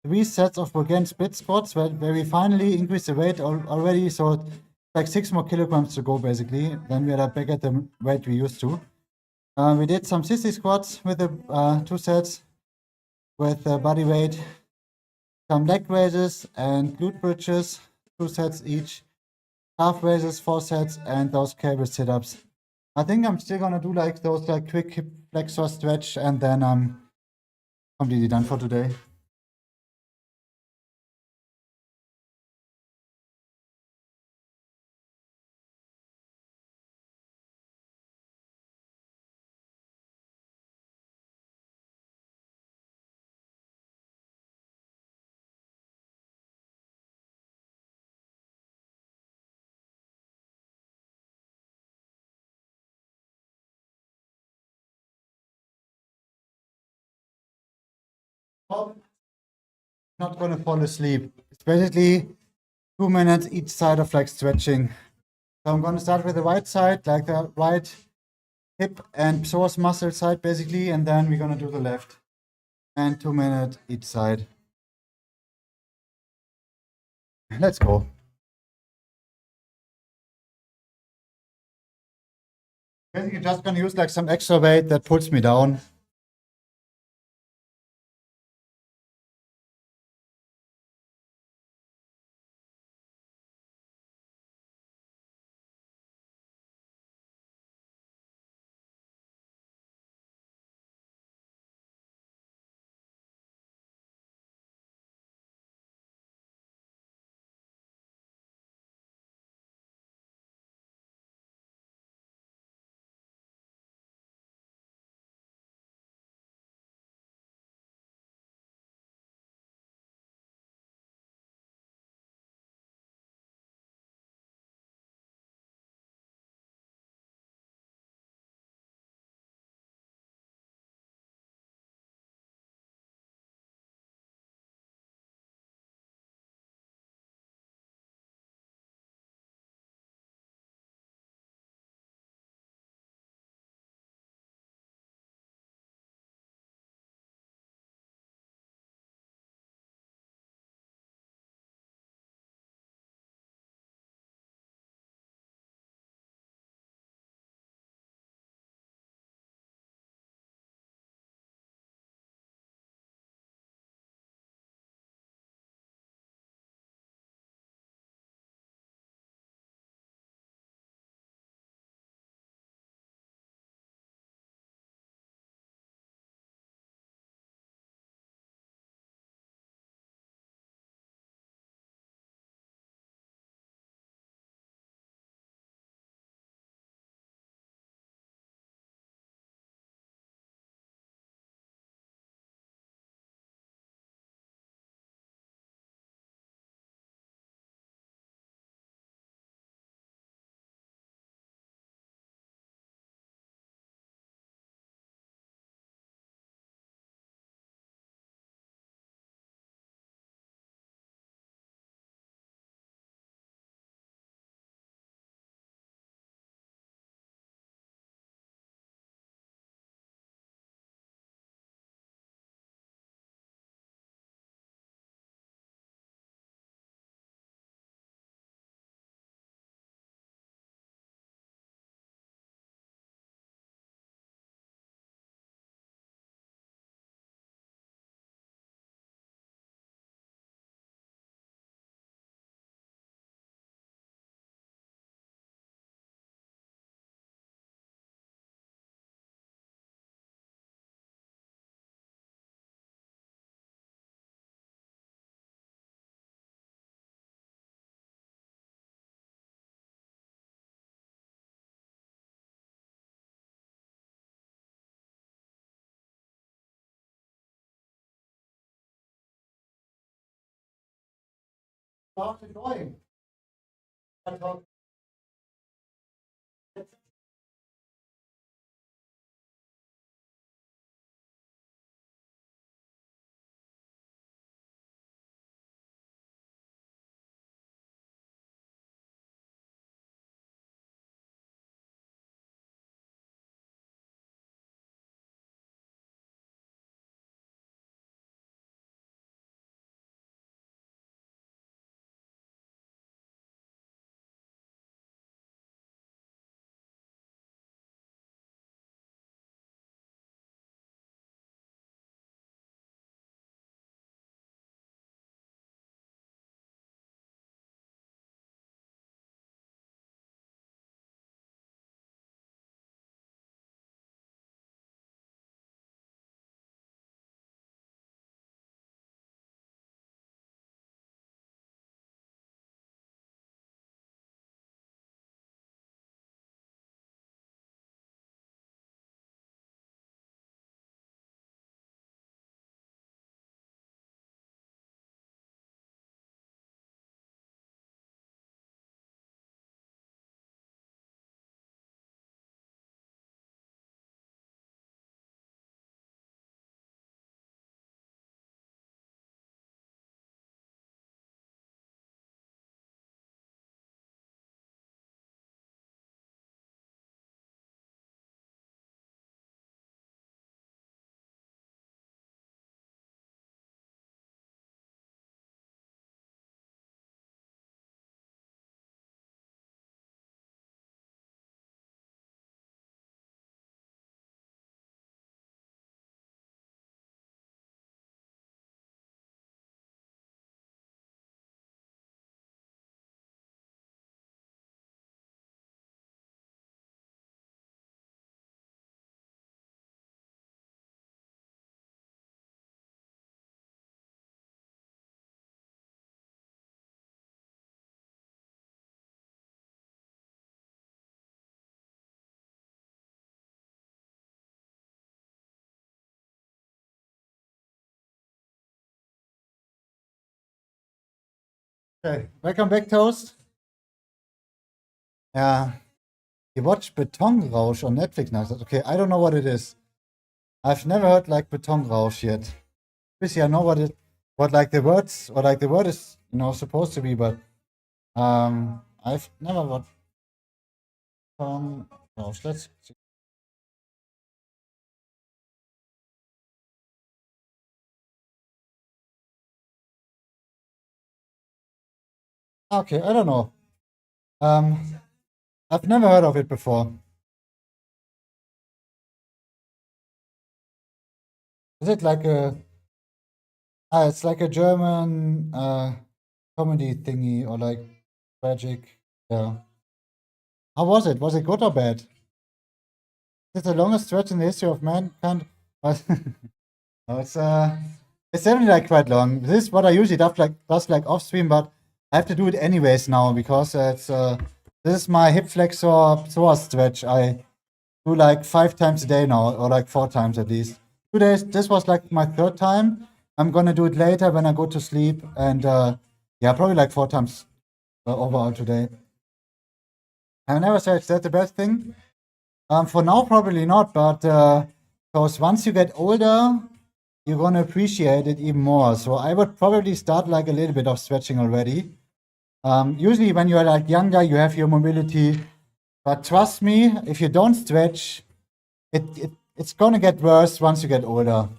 [SPEAKER 1] 3 sets of Bulgarian split squats where we finally increased the weight already. So like 6 more kilograms to go basically. Then we are back at the weight we used to. We did some sissy squats with the 2 sets with body weight, some leg raises and glute bridges, 2 sets each, calf raises 4 sets, and those cable sit-ups. I think I'm still gonna do like those like quick hip flexor stretch, and then I'm completely done for today. Not gonna fall asleep. It's basically 2 minutes each side of like stretching. So I'm gonna start with the right side, like the right hip and psoas muscle side basically, and then we're gonna do the left. And 2 minutes each side. Let's go. Basically just gonna use like some extra weight that pulls me down. How's it going? Okay, welcome back, Toast. Yeah, you watch Betonrausch on Netflix now. Okay, I don't know what it is. I've never heard like Betonrausch yet. Obviously, I know what like the words, or like the word is, supposed to be, but I've never watched Betonrausch. Let's see. Okay, I don't know. I've never heard of it before. Is it like it's like a German comedy thingy or like tragic? Yeah. How was it? Was it good or bad? Is it the longest stretch in the history of mankind? No, it's definitely like quite long. This is what I usually does like off stream, but I have to do it anyways now because this is my hip flexor psoas stretch. I do like 5 times a day now, or like 4 times at least. 2 days. This was like my 3rd time. I'm gonna do it later when I go to sleep, and yeah, probably like 4 times overall today. I never said that's the best thing. For now, probably not, but because once you get older, you're gonna appreciate it even more. So I would probably start like a little bit of stretching already. Usually, when you're like younger, you have your mobility, but trust me, if you don't stretch, it's gonna get worse once you get older.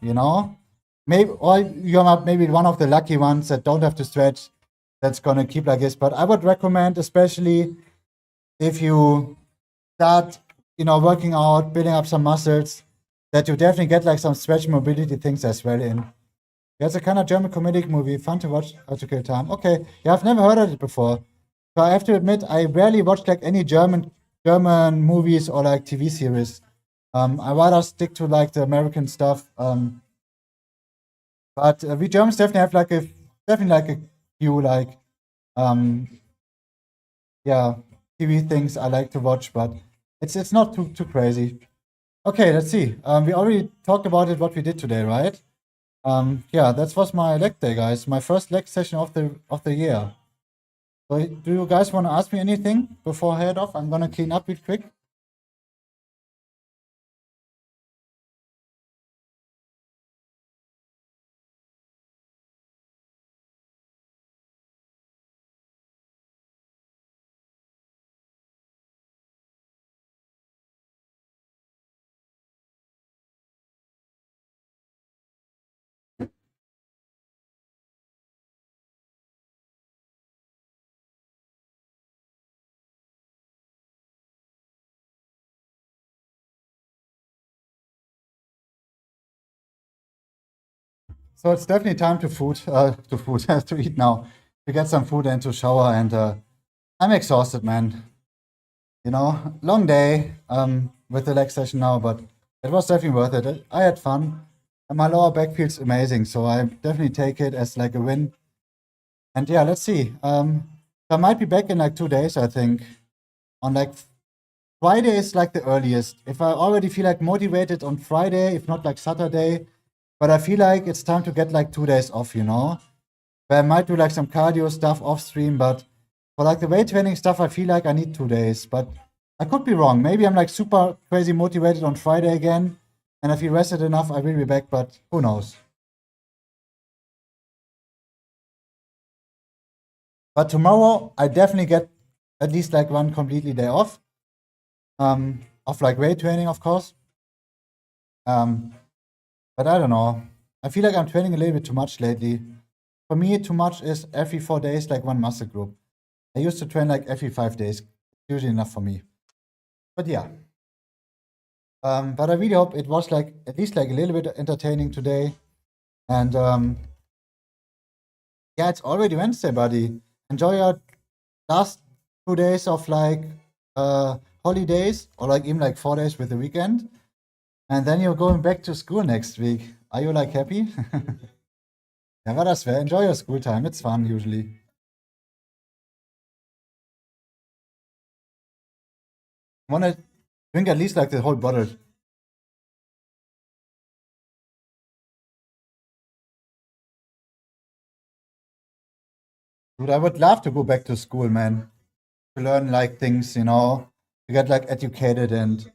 [SPEAKER 1] Maybe, or you're not maybe one of the lucky ones that don't have to stretch. That's gonna keep like this. But I would recommend, especially if you start, working out, building up some muscles, that you definitely get like some stretch mobility things as well in. Yeah, it's a kind of German comedic movie, fun to watch how to kill time. Okay, yeah, I've never heard of it before. So I have to admit, I rarely watch like any German movies or like TV series. I rather stick to like the American stuff. But we Germans definitely have like a few like yeah, TV things I like to watch, but it's not too crazy. Okay, let's see. We already talked about it, what we did today, right? Yeah, that was my leg day, guys. My first leg session of the year. So do you guys want to ask me anything before I head off? I'm gonna clean up real quick. So it's definitely time to to eat now, to get some food and to shower. And I'm exhausted, man. You know, long day with the leg session now, but it was definitely worth it. I had fun, and my lower back feels amazing. So I definitely take it as like a win. And yeah, let's see. I might be back in like 2 days, I think. On like Friday is like the earliest. If I already feel like motivated on Friday, if not like Saturday, but I feel like it's time to get like 2 days off, you know? Where I might do like some cardio stuff off stream, but for like the weight training stuff, I feel like I need 2 days. But I could be wrong. Maybe I'm like super crazy motivated on Friday again, and I feel rested enough, I will be back, but who knows? But tomorrow, I definitely get at least like one completely day off. Of like weight training, of course. But I don't know. I feel like I'm training a little bit too much lately. For me, too much is every 4 days, like one muscle group. I used to train like every 5 days. Usually enough for me. But yeah. But I really hope it was like at least like a little bit entertaining today. And yeah, it's already Wednesday, buddy. Enjoy your last 2 days of like holidays, or like even like 4 days with the weekend. And then you're going back to school next week. Are you like happy? Ja, war das wäre. Enjoy your school time. It's fun usually. Wanna drink at least like the whole bottle. Dude, I would love to go back to school, man. To learn like things, you know, to get like educated and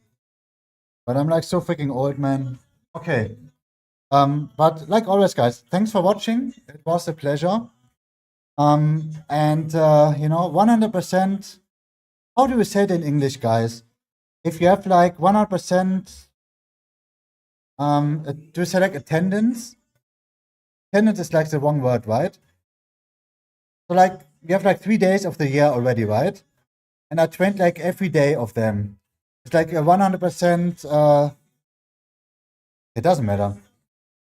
[SPEAKER 1] but I'm like so freaking old, man. Okay. But like always, guys, thanks for watching. It was a pleasure. And you know, 100%. How do we say it in English, guys? If you have like 100%, do you say like attendance? Attendance is like the wrong word, right? So like we have like 3 days of the year already, right? And I trained like every day of them. It's like a 100%. It doesn't matter.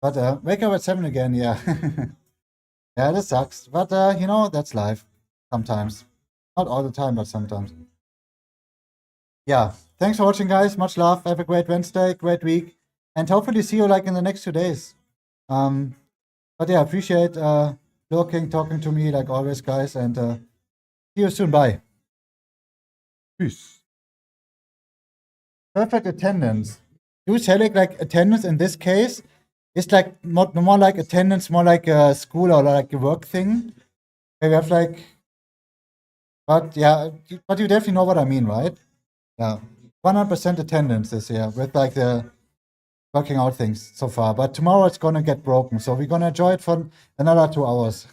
[SPEAKER 1] But wake up at 7 again, yeah. Yeah, this sucks. But you know, that's life. Sometimes. Not all the time, but sometimes. Yeah. Thanks for watching, guys. Much love. Have a great Wednesday, great week. And hopefully see you like in the next 2 days. But yeah, appreciate looking, talking to me like always, guys. And see you soon. Bye. Peace. Perfect attendance. You select like attendance in this case. It's like more like attendance, more like a school or like a work thing. We have like, but yeah, but you definitely know what I mean, right? Yeah, 100% attendance this year with like the working out things so far. But tomorrow it's gonna get broken, so we're gonna enjoy it for another 2 hours.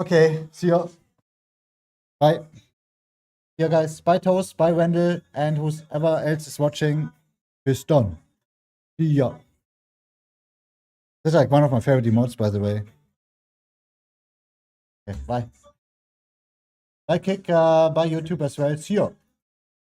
[SPEAKER 1] Okay, see you. Bye. Yeah, guys. Bye, Toast. Bye, Wendell, and whoever else is watching. Bis done. Yeah. This is like one of my favorite emotes, by the way. Okay, bye. Bye, Kick. Bye, YouTube as well. See you.